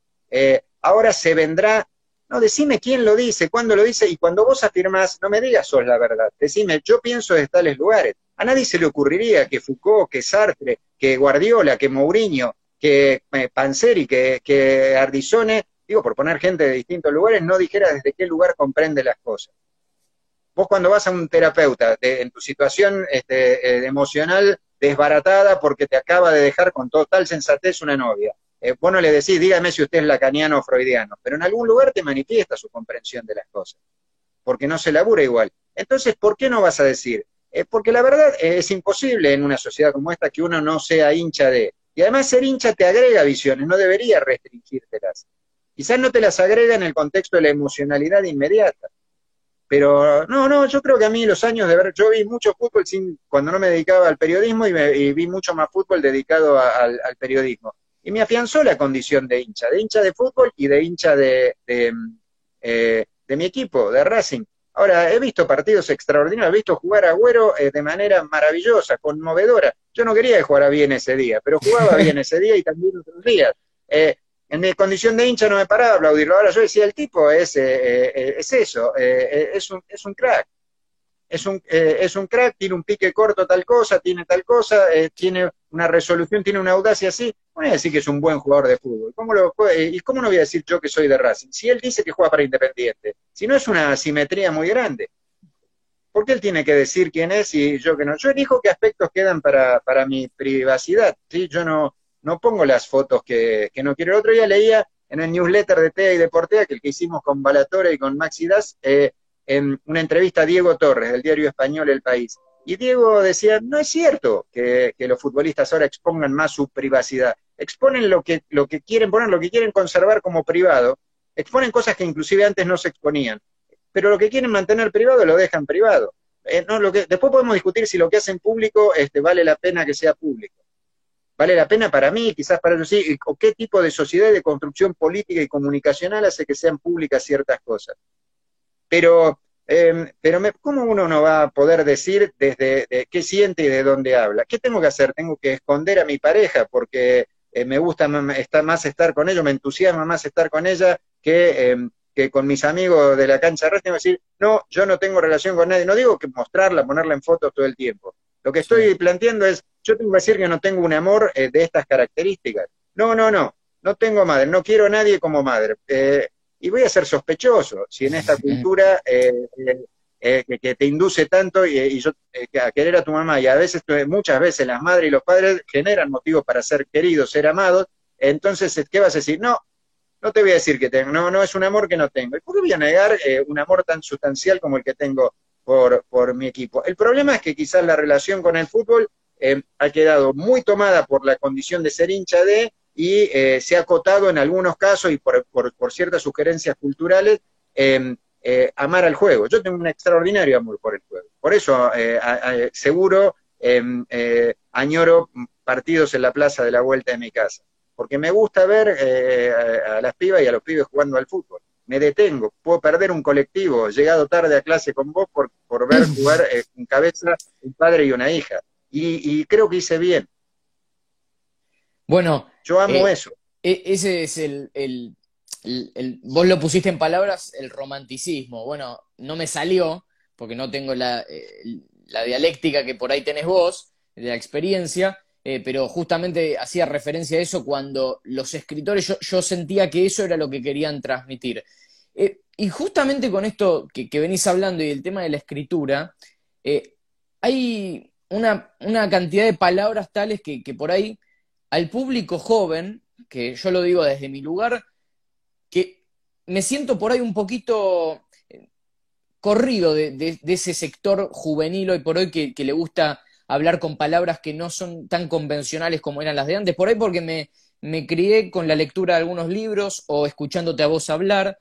ahora se vendrá. No, decime quién lo dice, cuándo lo dice, y cuando vos afirmás, no me digas sos la verdad, decime, yo pienso de tales lugares. A nadie se le ocurriría que Foucault, que Sartre, que Guardiola, que Mourinho, que Panzeri, que Ardizone, digo, por poner gente de distintos lugares, no dijera desde qué lugar comprende las cosas. Vos cuando vas a un terapeuta en tu situación emocional desbaratada porque te acaba de dejar con total sensatez una novia, vos no le decís, dígame si usted es lacaniano o freudiano, pero en algún lugar te manifiesta su comprensión de las cosas, porque no se labura igual. Entonces, ¿por qué no vas a decir? Porque la verdad es imposible en una sociedad como esta que uno no sea hincha de. Y además ser hincha te agrega visiones, no debería restringírtelas. Quizás no te las agrega en el contexto de la emocionalidad inmediata. Pero no, yo creo que a mí los años de ver, yo vi mucho fútbol cuando no me dedicaba al periodismo y vi mucho más fútbol dedicado al periodismo. Y me afianzó la condición de hincha de fútbol y de hincha de mi equipo, de Racing. Ahora, he visto partidos extraordinarios, he visto jugar a Agüero de manera maravillosa, conmovedora. Yo no quería que jugara bien ese día, pero jugaba bien ese día y también otros días. En mi condición de hincha no me paraba a aplaudirlo. Ahora yo decía, el tipo es eso, es un crack. Es un crack, tiene un pique corto tal cosa, tiene tal cosa, tiene una resolución, tiene una audacia así. No voy a decir que es un buen jugador de fútbol. ¿Y cómo no voy a decir yo que soy de Racing? Si él dice que juega para Independiente, si no es una asimetría muy grande. ¿Por qué él tiene que decir quién es y yo que no? Yo elijo qué aspectos quedan para mi privacidad, ¿sí? Yo no pongo las fotos que no quiero. El otro día leía en el newsletter de TEA y de Portea, que el que hicimos con Balatore y con Maxi Das, en una entrevista a Diego Torres, del diario español El País. Y Diego decía, no es cierto que los futbolistas ahora expongan más su privacidad. Exponen lo que quieren poner, lo que quieren conservar como privado. Exponen cosas que inclusive antes no se exponían. Pero lo que quieren mantener privado lo dejan privado. No, después podemos discutir si lo que hacen público vale la pena que sea público. Vale la pena para mí, quizás para ellos sí, o qué tipo de sociedad y de construcción política y comunicacional hace que sean públicas ciertas cosas. Pero, ¿cómo uno no va a poder decir desde qué siente y de dónde habla? ¿Qué tengo que hacer? ¿Tengo que esconder a mi pareja porque me gusta más estar con ella, me entusiasma más estar con ella que con mis amigos de la cancha de wrestling? Tengo que decir, no, yo no tengo relación con nadie. No digo que mostrarla, ponerla en fotos todo el tiempo. Lo que estoy planteando es, yo tengo que decir que no tengo un amor de estas características. No tengo madre, no quiero a nadie como madre. Y voy a ser sospechoso si en esta cultura que te induce tanto a querer a tu mamá, y a veces, muchas veces las madres y los padres generan motivos para ser queridos, ser amados, entonces, ¿qué vas a decir? No te voy a decir que tengo, no es un amor que no tengo. ¿Y por qué voy a negar un amor tan sustancial como el que tengo por mi equipo? El problema es que quizás la relación con el fútbol ha quedado muy tomada por la condición de ser hincha y se ha acotado en algunos casos y por ciertas sugerencias culturales amar al juego. Yo tengo un extraordinario amor por el juego. Por eso seguro añoro partidos en la plaza de la vuelta de mi casa. Porque me gusta ver a las pibas y a los pibes jugando al fútbol. Me detengo, puedo perder un colectivo, llegado tarde a clase con vos por ver jugar en cabeza un padre y una hija. Y creo que hice bien. Bueno, Yo amo eso. ese es vos lo pusiste en palabras, el romanticismo. Bueno, no me salió, porque no tengo la dialéctica que por ahí tenés vos, de la experiencia, pero justamente hacía referencia a eso cuando los escritores, yo sentía que eso era lo que querían transmitir. Y justamente con esto que venís hablando y el tema de la escritura, hay una cantidad de palabras tales que por ahí al público joven, que yo lo digo desde mi lugar, que me siento por ahí un poquito corrido de ese sector juvenil hoy por hoy que le gusta hablar con palabras que no son tan convencionales como eran las de antes, por ahí porque me crié con la lectura de algunos libros o escuchándote a vos hablar,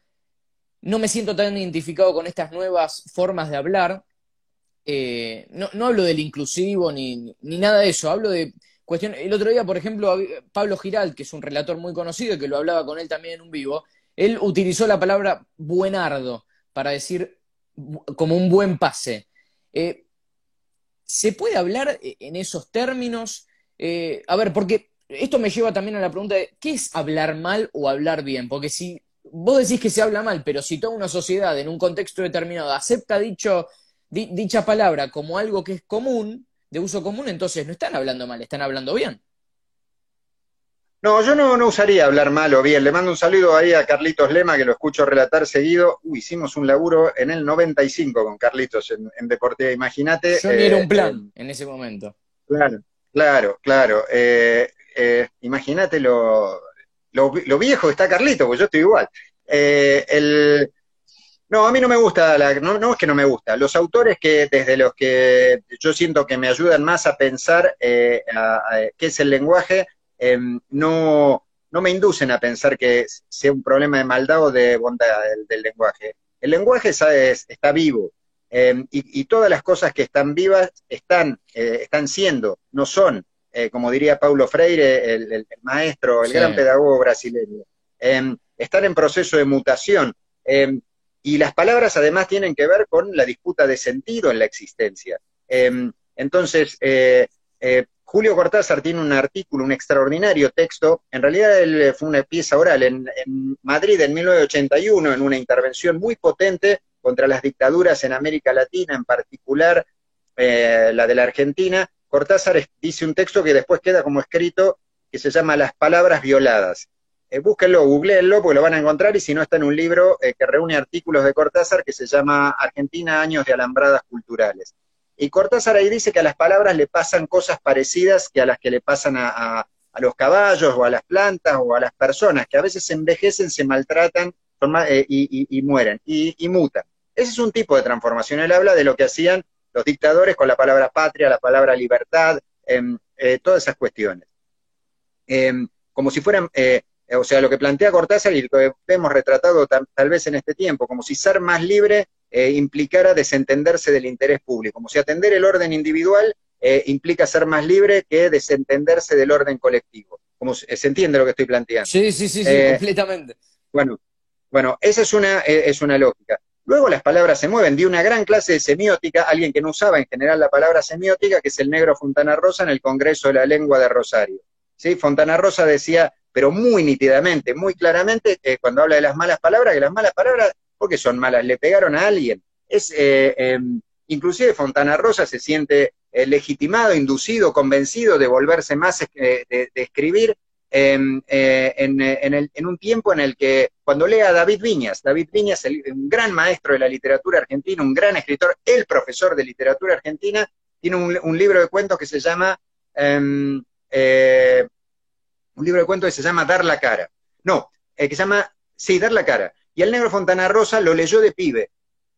no me siento tan identificado con estas nuevas formas de hablar, no hablo del inclusivo ni nada de eso, hablo de cuestiones. El otro día, por ejemplo, Pablo Giral, que es un relator muy conocido y que lo hablaba con él también en un vivo, él utilizó la palabra buenardo para decir como un buen pase. ¿Se puede hablar en esos términos? A ver, porque esto me lleva también a la pregunta de ¿qué es hablar mal o hablar bien? Porque si vos decís que se habla mal, pero si toda una sociedad en un contexto determinado acepta dicha palabra como algo que es común, de uso común, entonces no están hablando mal, están hablando bien. No, yo no usaría hablar mal o bien. Le mando un saludo ahí a Carlitos Lema, que lo escucho relatar seguido. Hicimos un laburo en el 95 con Carlitos en Deportiva. Imagínate. Yo ni era un plan en ese momento. Claro. Imagínate lo viejo que está Carlitos, porque yo estoy igual. No, a mí no me gusta, no es que no me gusta. Los autores que desde los que yo siento que me ayudan más a pensar qué es el lenguaje, no me inducen a pensar que sea un problema de maldad o de bondad del lenguaje. El lenguaje está vivo, y todas las cosas que están vivas están siendo, no son, como diría Paulo Freire, el maestro, el gran pedagogo brasileño. Están en proceso de mutación. Y las palabras además tienen que ver con la disputa de sentido en la existencia. Entonces, Julio Cortázar tiene un artículo, un extraordinario texto, en realidad él fue una pieza oral en Madrid en 1981, en una intervención muy potente contra las dictaduras en América Latina, en particular la de la Argentina. Cortázar dice un texto que después queda como escrito, que se llama Las palabras violadas. Búsquenlo, googleenlo, porque lo van a encontrar, y si no está en un libro que reúne artículos de Cortázar que se llama Argentina, años de alambradas culturales. Y Cortázar ahí dice que a las palabras le pasan cosas parecidas que a las que le pasan a los caballos o a las plantas o a las personas, que a veces se envejecen, se maltratan y mueren y mutan. Ese es un tipo de transformación. Él habla de lo que hacían los dictadores con la palabra patria, la palabra libertad, todas esas cuestiones. Como si fueran, o sea, lo que plantea Cortázar y lo que vemos retratado tal vez en este tiempo, como si ser más libre implicara desentenderse del interés público, como si atender el orden individual implica ser más libre que desentenderse del orden colectivo. Como se entiende lo que estoy planteando. Sí, sí, sí, sí, completamente. Bueno, esa es una lógica. Luego las palabras se mueven. Di una gran clase de semiótica, alguien que no usaba en general la palabra semiótica, que es el negro Fontana Rosa en el Congreso de la Lengua de Rosario. ¿Sí? Fontana Rosa decía, pero muy nítidamente, muy claramente, cuando habla de las malas palabras, que las malas palabras, ¿por qué son malas? Le pegaron a alguien. Inclusive Fontana Rosa se siente legitimado, inducido, convencido de volverse más, de escribir en un tiempo en el que, cuando lea a David Viñas, un gran maestro de la literatura argentina, un gran escritor, el profesor de literatura argentina, tiene un libro de cuentos que se llama Dar la cara. No, que se llama, sí, Dar la cara. Y el negro Fontana Rosa lo leyó de pibe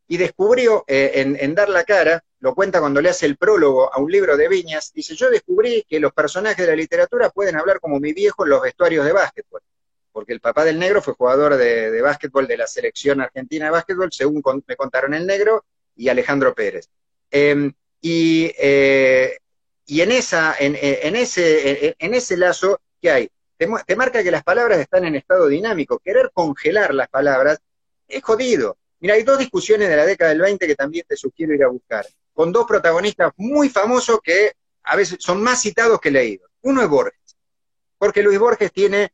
y descubrió en Dar la cara, lo cuenta cuando le hace el prólogo a un libro de Viñas, dice, yo descubrí que los personajes de la literatura pueden hablar como mi viejo en los vestuarios de básquetbol, porque el papá del negro fue jugador de básquetbol de la selección argentina de básquetbol, según me contaron el negro y Alejandro Pérez. Y en ese lazo, ¿qué hay? Te marca que las palabras están en estado dinámico. Querer congelar las palabras es jodido. Mira, hay dos discusiones de la década del 20 que también te sugiero ir a buscar, con dos protagonistas muy famosos que a veces son más citados que leídos. Uno es Borges, porque Luis Borges tiene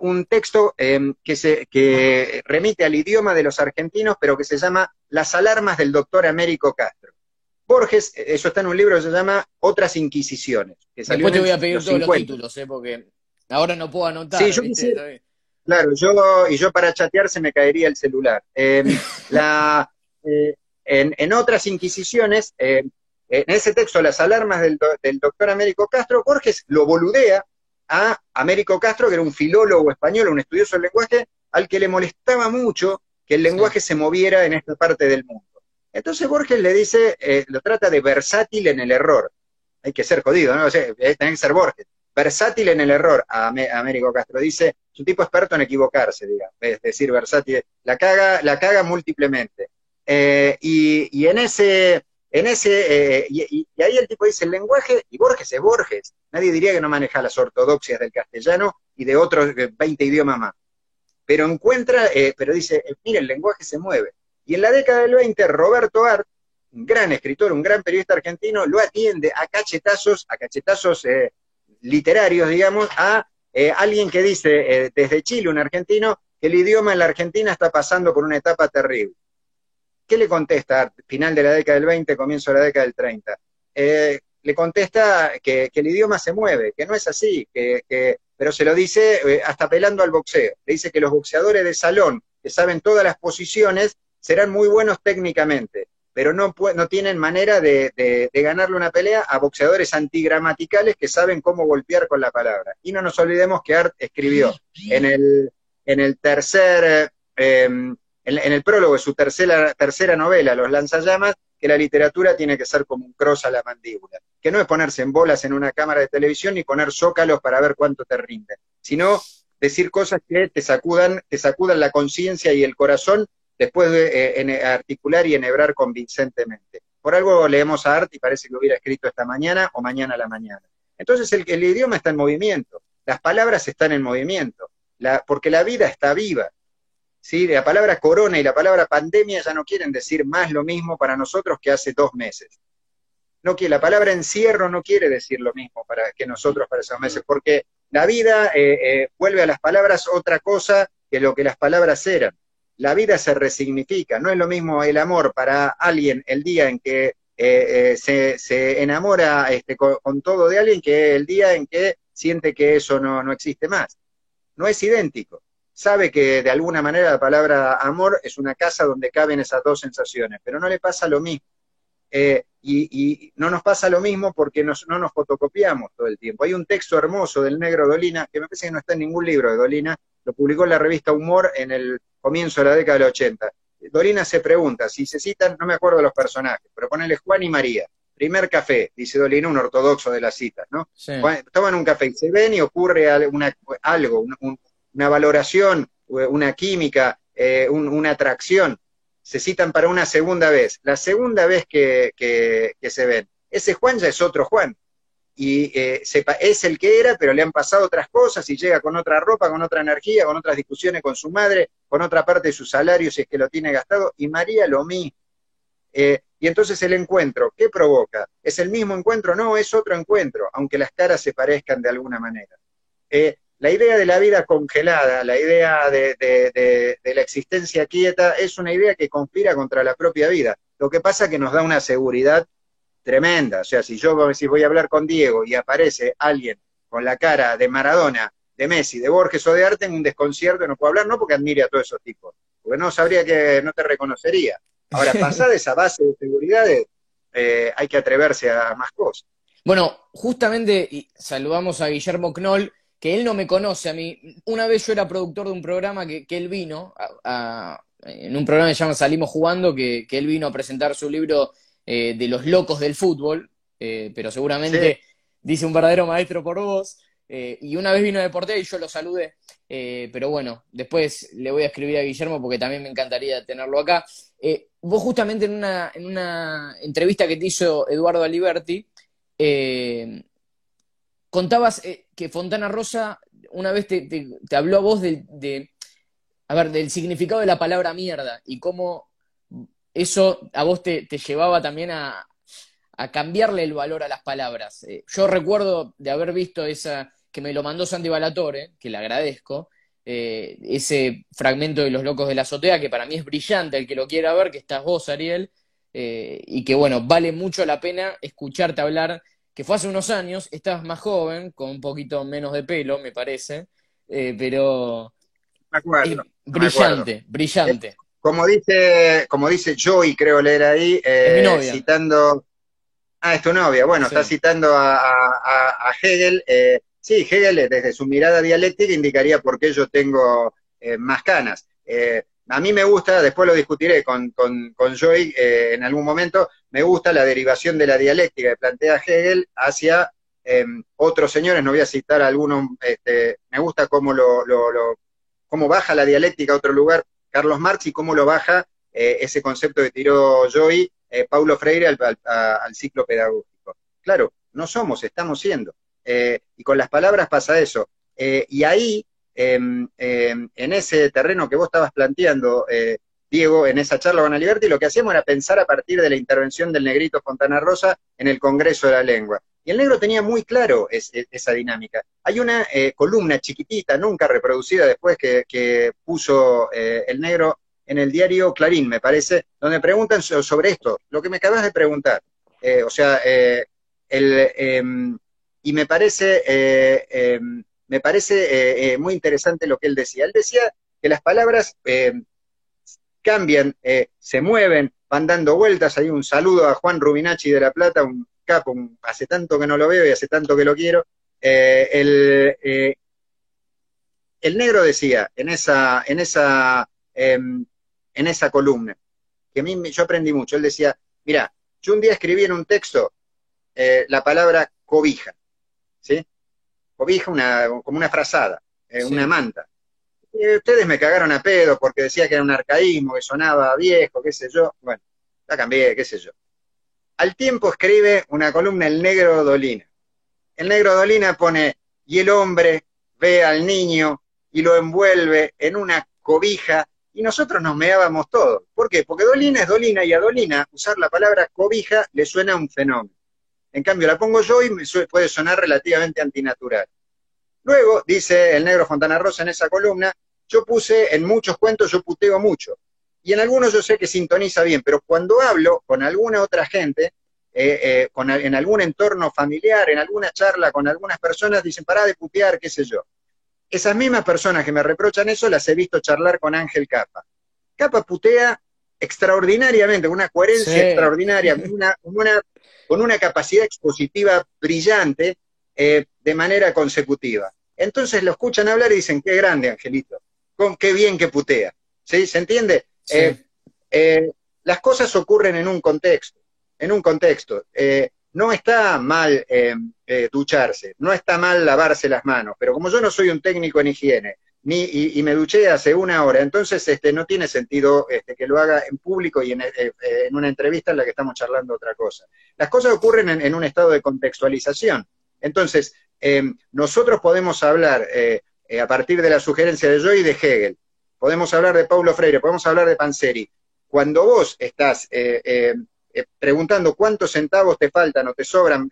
un texto que remite al idioma de los argentinos, pero que se llama Las alarmas del doctor Américo Castro. Borges, eso está en un libro que se llama Otras Inquisiciones. Que salió Después te voy a pedir los todos los 50. títulos, porque ahora no puedo anotar, Sí, yo ¿viste? quisiera, claro, yo para chatear se me caería el celular. En Otras Inquisiciones, en ese texto, Las alarmas del doctor Américo Castro, Borges lo boludea a Américo Castro, que era un filólogo español, un estudioso del lenguaje, al que le molestaba mucho que el lenguaje se moviera en esta parte del mundo. Entonces Borges le dice, lo trata de versátil en el error. Hay que ser jodido, ¿no? O sea, tiene que ser Borges. Versátil en el error a Américo Castro. Dice, es un tipo experto en equivocarse, digamos. Es decir, versátil. La caga múltiplemente. Y ahí el tipo dice, el lenguaje, y Borges es Borges. Nadie diría que no maneja las ortodoxias del castellano y de otros 20 idiomas más. Pero pero dice, mira, el lenguaje se mueve. Y en la década del 20, Roberto Art, un gran escritor, un gran periodista argentino, lo atiende a cachetazos literarios, digamos, a alguien que dice desde Chile, un argentino, que el idioma en la Argentina está pasando por una etapa terrible. ¿Qué le contesta? Final de la década del 20, comienzo de la década del 30. Le contesta que el idioma se mueve, que no es así, pero se lo dice hasta apelando al boxeo. Le dice que los boxeadores de salón, que saben todas las posiciones, serán muy buenos técnicamente, pero no tienen manera de ganarle una pelea a boxeadores antigramaticales que saben cómo golpear con la palabra. Y no nos olvidemos que Art escribió en el prólogo de su tercera novela, Los lanzallamas, que la literatura tiene que ser como un cross a la mandíbula, que no es ponerse en bolas en una cámara de televisión ni poner zócalos para ver cuánto te rinden, sino decir cosas que te sacudan la conciencia y el corazón después de articular y enhebrar convincentemente. Por algo leemos a Art y parece que lo hubiera escrito esta mañana o mañana a la mañana. Entonces el idioma está en movimiento, las palabras están en movimiento, porque la vida está viva. ¿Sí? La palabra corona y la palabra pandemia ya no quieren decir más lo mismo para nosotros que hace 2 meses. La palabra encierro no quiere decir lo mismo que nosotros para esos meses, porque la vida vuelve a las palabras otra cosa que lo que las palabras eran. La vida se resignifica, no es lo mismo el amor para alguien el día en que se enamora con todo de alguien que el día en que siente que eso no existe más. No es idéntico. Sabe que de alguna manera la palabra amor es una casa donde caben esas dos sensaciones, pero no le pasa lo mismo. Y no nos pasa lo mismo porque no nos fotocopiamos todo el tiempo. Hay un texto hermoso del negro Dolina, que me parece que no está en ningún libro de Dolina, lo publicó en la revista Humor en el comienzo de la década del 80, Dolina se pregunta, si se citan, no me acuerdo de los personajes, pero ponele Juan y María, primer café, dice Dolina, un ortodoxo de las citas, ¿no? Sí. Toman un café y se ven y ocurre algo, una valoración, una química, una atracción, se citan para una segunda vez. La segunda vez que se ven, ese Juan ya es otro Juan, y es el que era, pero le han pasado otras cosas y llega con otra ropa, con otra energía, con otras discusiones con su madre, con otra parte de su salario si es que lo tiene gastado, y María lo mismo. Y entonces el encuentro, ¿qué provoca? ¿Es el mismo encuentro? No, es otro encuentro, aunque las caras se parezcan de alguna manera. La idea de la vida congelada, la idea de la existencia quieta, es una idea que conspira contra la propia vida. Lo que pasa es que nos da una seguridad tremenda. O sea, si voy a hablar con Diego y aparece alguien con la cara de Maradona, de Messi, de Borges o de Arte, en un desconcierto, no puedo hablar, no porque admire a todos esos tipos, porque no sabría que no te reconocería. Ahora, pasada esa base de seguridad, hay que atreverse a más cosas. Bueno, justamente saludamos a Guillermo Knoll, que él no me conoce a mí. Una vez yo era productor de un programa que él vino, en un programa que se llama Salimos Jugando, que él vino a presentar su libro de los locos del fútbol, pero seguramente Sí. dice un verdadero maestro por vos. Y una vez vino de Deportea y yo lo saludé. Pero bueno, después le voy a escribir a Guillermo porque también me encantaría tenerlo acá. Vos justamente en una entrevista que te hizo Eduardo Aliberti, contabas que Fontana Rosa una vez te habló a vos a ver, del significado de la palabra mierda y cómo eso a vos te llevaba también a cambiarle el valor a las palabras. Yo recuerdo de haber visto que me lo mandó Santi Balatore, que le agradezco, ese fragmento de Los Locos de la Azotea, que para mí es brillante, el que lo quiera ver, que estás vos, Ariel, y que bueno, vale mucho la pena escucharte hablar, que fue hace unos años, estabas más joven, con un poquito menos de pelo, me parece, pero Me acuerdo, es no me acuerdo. brillante, Eh, brillante. como dice Joey, creo leer ahí, Es mi novia, citando. Ah, es tu novia. Bueno, está sí. citando a Hegel. Sí, Hegel, desde su mirada dialéctica, indicaría por qué yo tengo más canas. A mí me gusta, después lo discutiré con Joy en algún momento, me gusta la derivación de la dialéctica que plantea Hegel hacia otros señores, no voy a citar algunos, me gusta cómo baja la dialéctica a otro lugar Carlos Marx y cómo lo baja ese concepto que tiró Joy, Paulo Freire al ciclo pedagógico. Claro, no somos, estamos siendo. Y con las palabras pasa eso. Y ahí, en ese terreno que vos estabas planteando, Diego, en esa charla con Aliberti, lo que hacíamos era pensar a partir de la intervención del negrito Fontana Rosa en el Congreso de la Lengua. Y el negro tenía muy claro esa dinámica. Hay una columna chiquitita, nunca reproducida después, que puso el negro en el diario Clarín, me parece, donde preguntan sobre esto, lo que me acabas de preguntar. O sea, y me parece muy interesante lo que él decía. Él decía que las palabras cambian, se mueven, van dando vueltas. Hay un saludo a Juan Rubinacci de La Plata, un capo, hace tanto que no lo veo y hace tanto que lo quiero. El negro decía en esa columna, que yo aprendí mucho, él decía, mira, yo un día escribí en un texto la palabra cobija, ¿sí? Cobija, como una frazada, una Sí. manta. Ustedes me cagaron a pedo porque decía que era un arcaísmo, que sonaba viejo, qué sé yo. Bueno, la cambié, qué sé yo. Al tiempo escribe una columna El Negro Dolina. El Negro Dolina pone, y el hombre ve al niño y lo envuelve en una cobija, y nosotros nos meábamos todos. ¿Por qué? Porque Dolina es Dolina, y a Dolina usar la palabra cobija le suena a un fenómeno. En cambio, la pongo yo y puede sonar relativamente antinatural. Luego, dice el negro Fontana Rosa en esa columna, yo puse en muchos cuentos, yo puteo mucho. Y en algunos yo sé que sintoniza bien, pero cuando hablo con alguna otra gente, en algún entorno familiar, en alguna charla con algunas personas, dicen, pará de putear, qué sé yo. Esas mismas personas que me reprochan eso, las he visto charlar con Ángel Capa. Capa putea extraordinariamente, con una coherencia Sí. extraordinaria, con una capacidad expositiva brillante, de manera consecutiva. Entonces lo escuchan hablar y dicen, qué grande, Angelito, qué bien que putea. ¿Sí? ¿Se entiende? Sí. Las cosas ocurren en un contexto. No está mal ducharse, no está mal lavarse las manos, pero como yo no soy un técnico en higiene, y me duché hace una hora, entonces no tiene sentido que lo haga en público y en una entrevista en la que estamos charlando otra cosa. Las cosas ocurren en un estado de contextualización. Entonces, nosotros podemos hablar a partir de la sugerencia de Joy y de Hegel, podemos hablar de Paulo Freire, podemos hablar de Panzeri. Cuando vos estás preguntando cuántos centavos te faltan o te sobran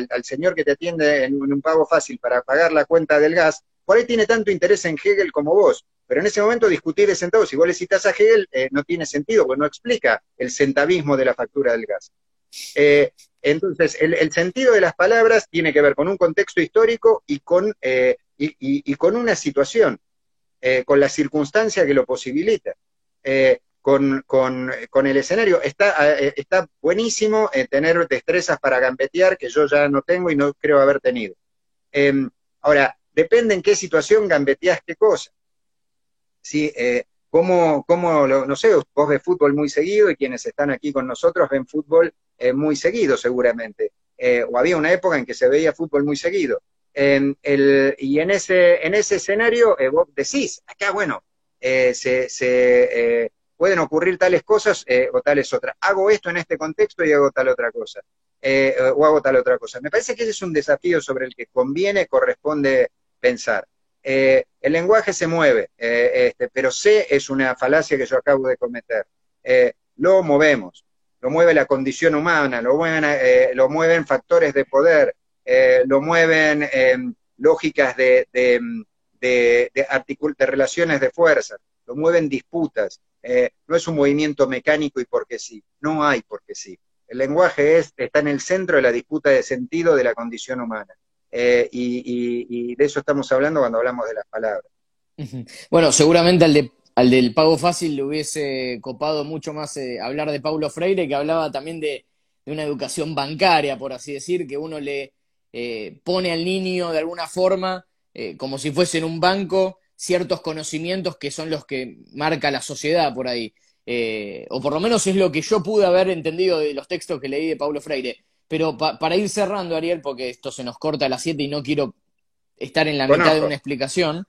al señor que te atiende en un pago fácil para pagar la cuenta del gas, por ahí tiene tanto interés en Hegel como vos. Pero en ese momento discutir de centavos, si vos le citás a Hegel, no tiene sentido, porque no explica el centavismo de la factura del gas. Entonces, el sentido de las palabras tiene que ver con un contexto histórico y con una situación, con la circunstancia que lo posibilita. Con el escenario. Está buenísimo tener destrezas para gambetear, que yo ya no tengo y no creo haber tenido. Ahora, depende en qué situación gambeteás qué cosa. ¿Sí? No sé, vos ves fútbol muy seguido y quienes están aquí con nosotros ven fútbol muy seguido seguramente. O había una época en que se veía fútbol muy seguido. Y en ese escenario vos decís, acá, bueno, pueden ocurrir tales cosas o tales otras. Hago esto en este contexto y hago tal otra cosa. O hago tal otra cosa. Me parece que ese es un desafío sobre el que corresponde pensar. El lenguaje se mueve, pero es una falacia que yo acabo de cometer. Lo movemos, lo mueve la condición humana, lo mueven factores de poder, lo mueven lógicas de relaciones de fuerza, lo mueven disputas. No es un movimiento mecánico y porque sí, no hay porque sí. El lenguaje está en el centro de la disputa de sentido de la condición humana. Y de eso estamos hablando cuando hablamos de las palabras. Bueno, seguramente al del pago fácil le hubiese copado mucho más hablar de Paulo Freire, que hablaba también de una educación bancaria, por así decir, que uno le pone al niño de alguna forma, como si fuese en un banco, ciertos conocimientos que son los que marca la sociedad por ahí. O por lo menos es lo que yo pude haber entendido de los textos que leí de Paulo Freire. Pero para ir cerrando, Ariel, porque esto se nos corta a las 7 y no quiero estar en la mitad de una explicación,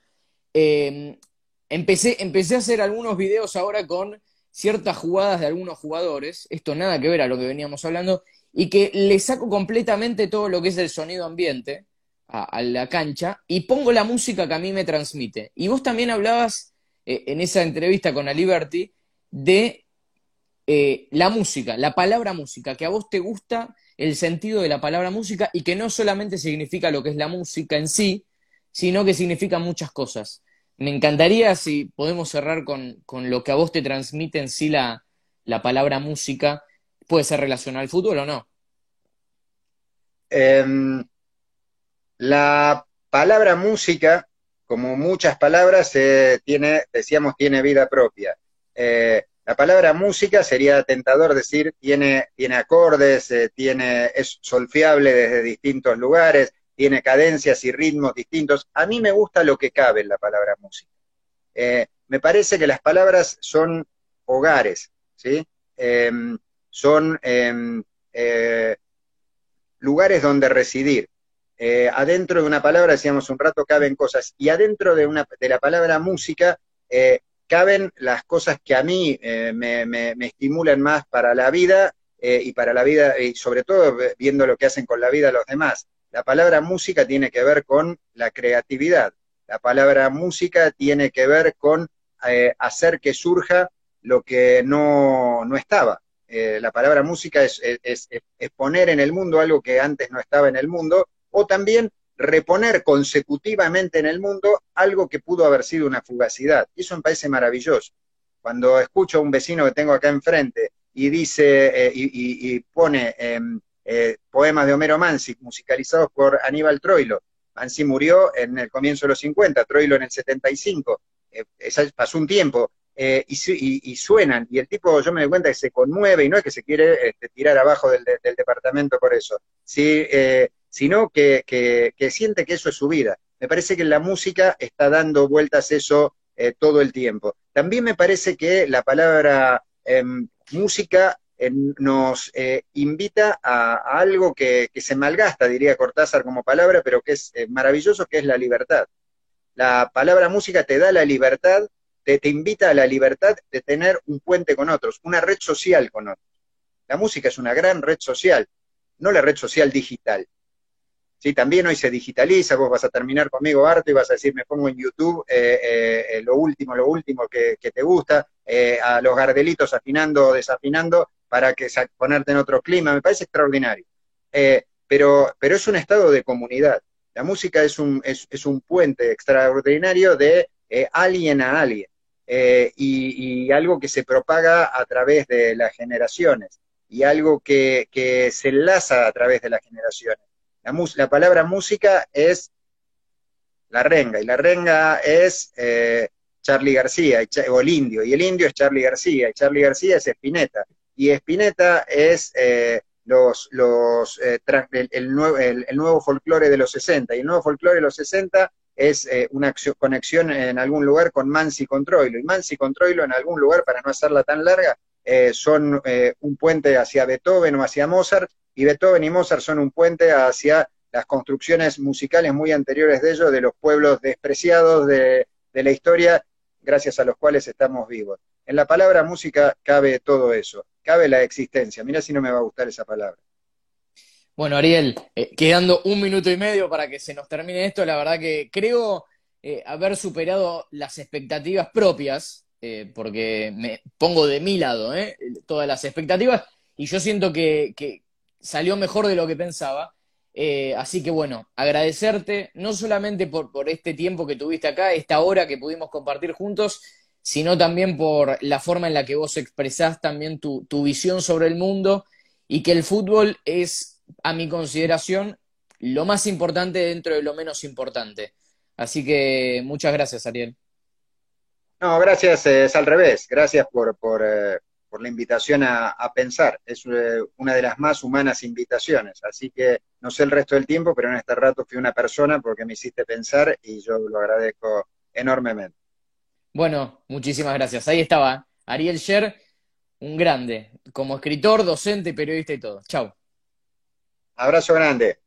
empecé a hacer algunos videos ahora con ciertas jugadas de algunos jugadores, esto nada que ver a lo que veníamos hablando, y que le saco completamente todo lo que es el sonido ambiente a la cancha y pongo la música que a mí me transmite. Y vos también hablabas en esa entrevista con Aliberti de la música, la palabra música, que a vos te gusta el sentido de la palabra música y que no solamente significa lo que es la música en sí, sino que significa muchas cosas. Me encantaría si podemos cerrar con lo que a vos te transmite en sí la palabra música. ¿Puede ser relacionada al fútbol o no? La palabra música, como muchas palabras, decíamos, tiene vida propia. La palabra música sería tentador decir, tiene acordes, es solfeable desde distintos lugares, tiene cadencias y ritmos distintos. A mí me gusta lo que cabe en la palabra música. Me parece que las palabras son hogares, ¿sí? Son lugares donde residir. Adentro de una palabra, decíamos un rato, caben cosas, y adentro de la palabra música caben las cosas que a mí me estimulan más para la vida, y para la vida, y sobre todo viendo lo que hacen con la vida los demás. La palabra música tiene que ver con la creatividad, la palabra música tiene que ver con hacer que surja lo que no estaba. La palabra música es poner en el mundo algo que antes no estaba en el mundo, o también reponer consecutivamente en el mundo algo que pudo haber sido una fugacidad. Y eso me parece maravilloso. Cuando escucho a un vecino que tengo acá enfrente y dice, y pone poemas de Homero Mansi musicalizados por Aníbal Troilo. Mansi murió en el comienzo de los 50, Troilo en el 75. Pasó un tiempo. Y suenan, y el tipo, yo me doy cuenta que se conmueve, y no es que se quiere tirar abajo del departamento por eso, ¿sí? Sino que siente que eso es su vida. Me parece que la música está dando vueltas eso todo el tiempo. También me parece que la palabra música nos invita a algo que se malgasta, diría Cortázar como palabra, pero que es maravilloso, que es la libertad. La palabra música te da la libertad, te invita a la libertad de tener un puente con otros, una red social con otros. La música es una gran red social, no la red social digital. ¿Sí? También hoy se digitaliza, vos vas a terminar conmigo harto y vas a decir, me pongo en YouTube lo último que te gusta, a los gardelitos afinando o desafinando para ponerte en otro clima, me parece extraordinario. Pero es un estado de comunidad. La música es un puente extraordinario de alguien a alguien, y algo que se propaga a través de las generaciones, y algo que se enlaza a través de las generaciones. La palabra música es la renga, y la renga es Charly García, o el indio, y el indio es Charly García, y Charly García es Spinetta, y Spinetta es el nuevo folclore de los 60, y el nuevo folclore de los 60 es una conexión en algún lugar con Mansi con Troilo, y Mansi con Troilo en algún lugar, para no hacerla tan larga, son un puente hacia Beethoven o hacia Mozart, y Beethoven y Mozart son un puente hacia las construcciones musicales muy anteriores de ellos, de los pueblos despreciados de la historia, gracias a los cuales estamos vivos. En la palabra música cabe todo eso, cabe la existencia. Mirá si no me va a gustar esa palabra. Bueno, Ariel, quedando 1 minuto y medio para que se nos termine esto, la verdad que creo haber superado las expectativas propias, porque me pongo de mi lado, todas las expectativas, y yo siento que salió mejor de lo que pensaba. Así que bueno, agradecerte no solamente por este tiempo que tuviste acá, esta hora que pudimos compartir juntos, sino también por la forma en la que vos expresás también tu visión sobre el mundo, y que el fútbol es, a mi consideración, lo más importante dentro de lo menos importante. Así que muchas gracias, Ariel. No, gracias, es al revés. Gracias por la invitación a pensar. Es una de las más humanas invitaciones. Así que no sé el resto del tiempo, pero en este rato fui una persona porque me hiciste pensar y yo lo agradezco enormemente. Bueno, muchísimas gracias. Ahí estaba Ariel Sher, un grande, como escritor, docente, periodista y todo. Chau. Abrazo grande.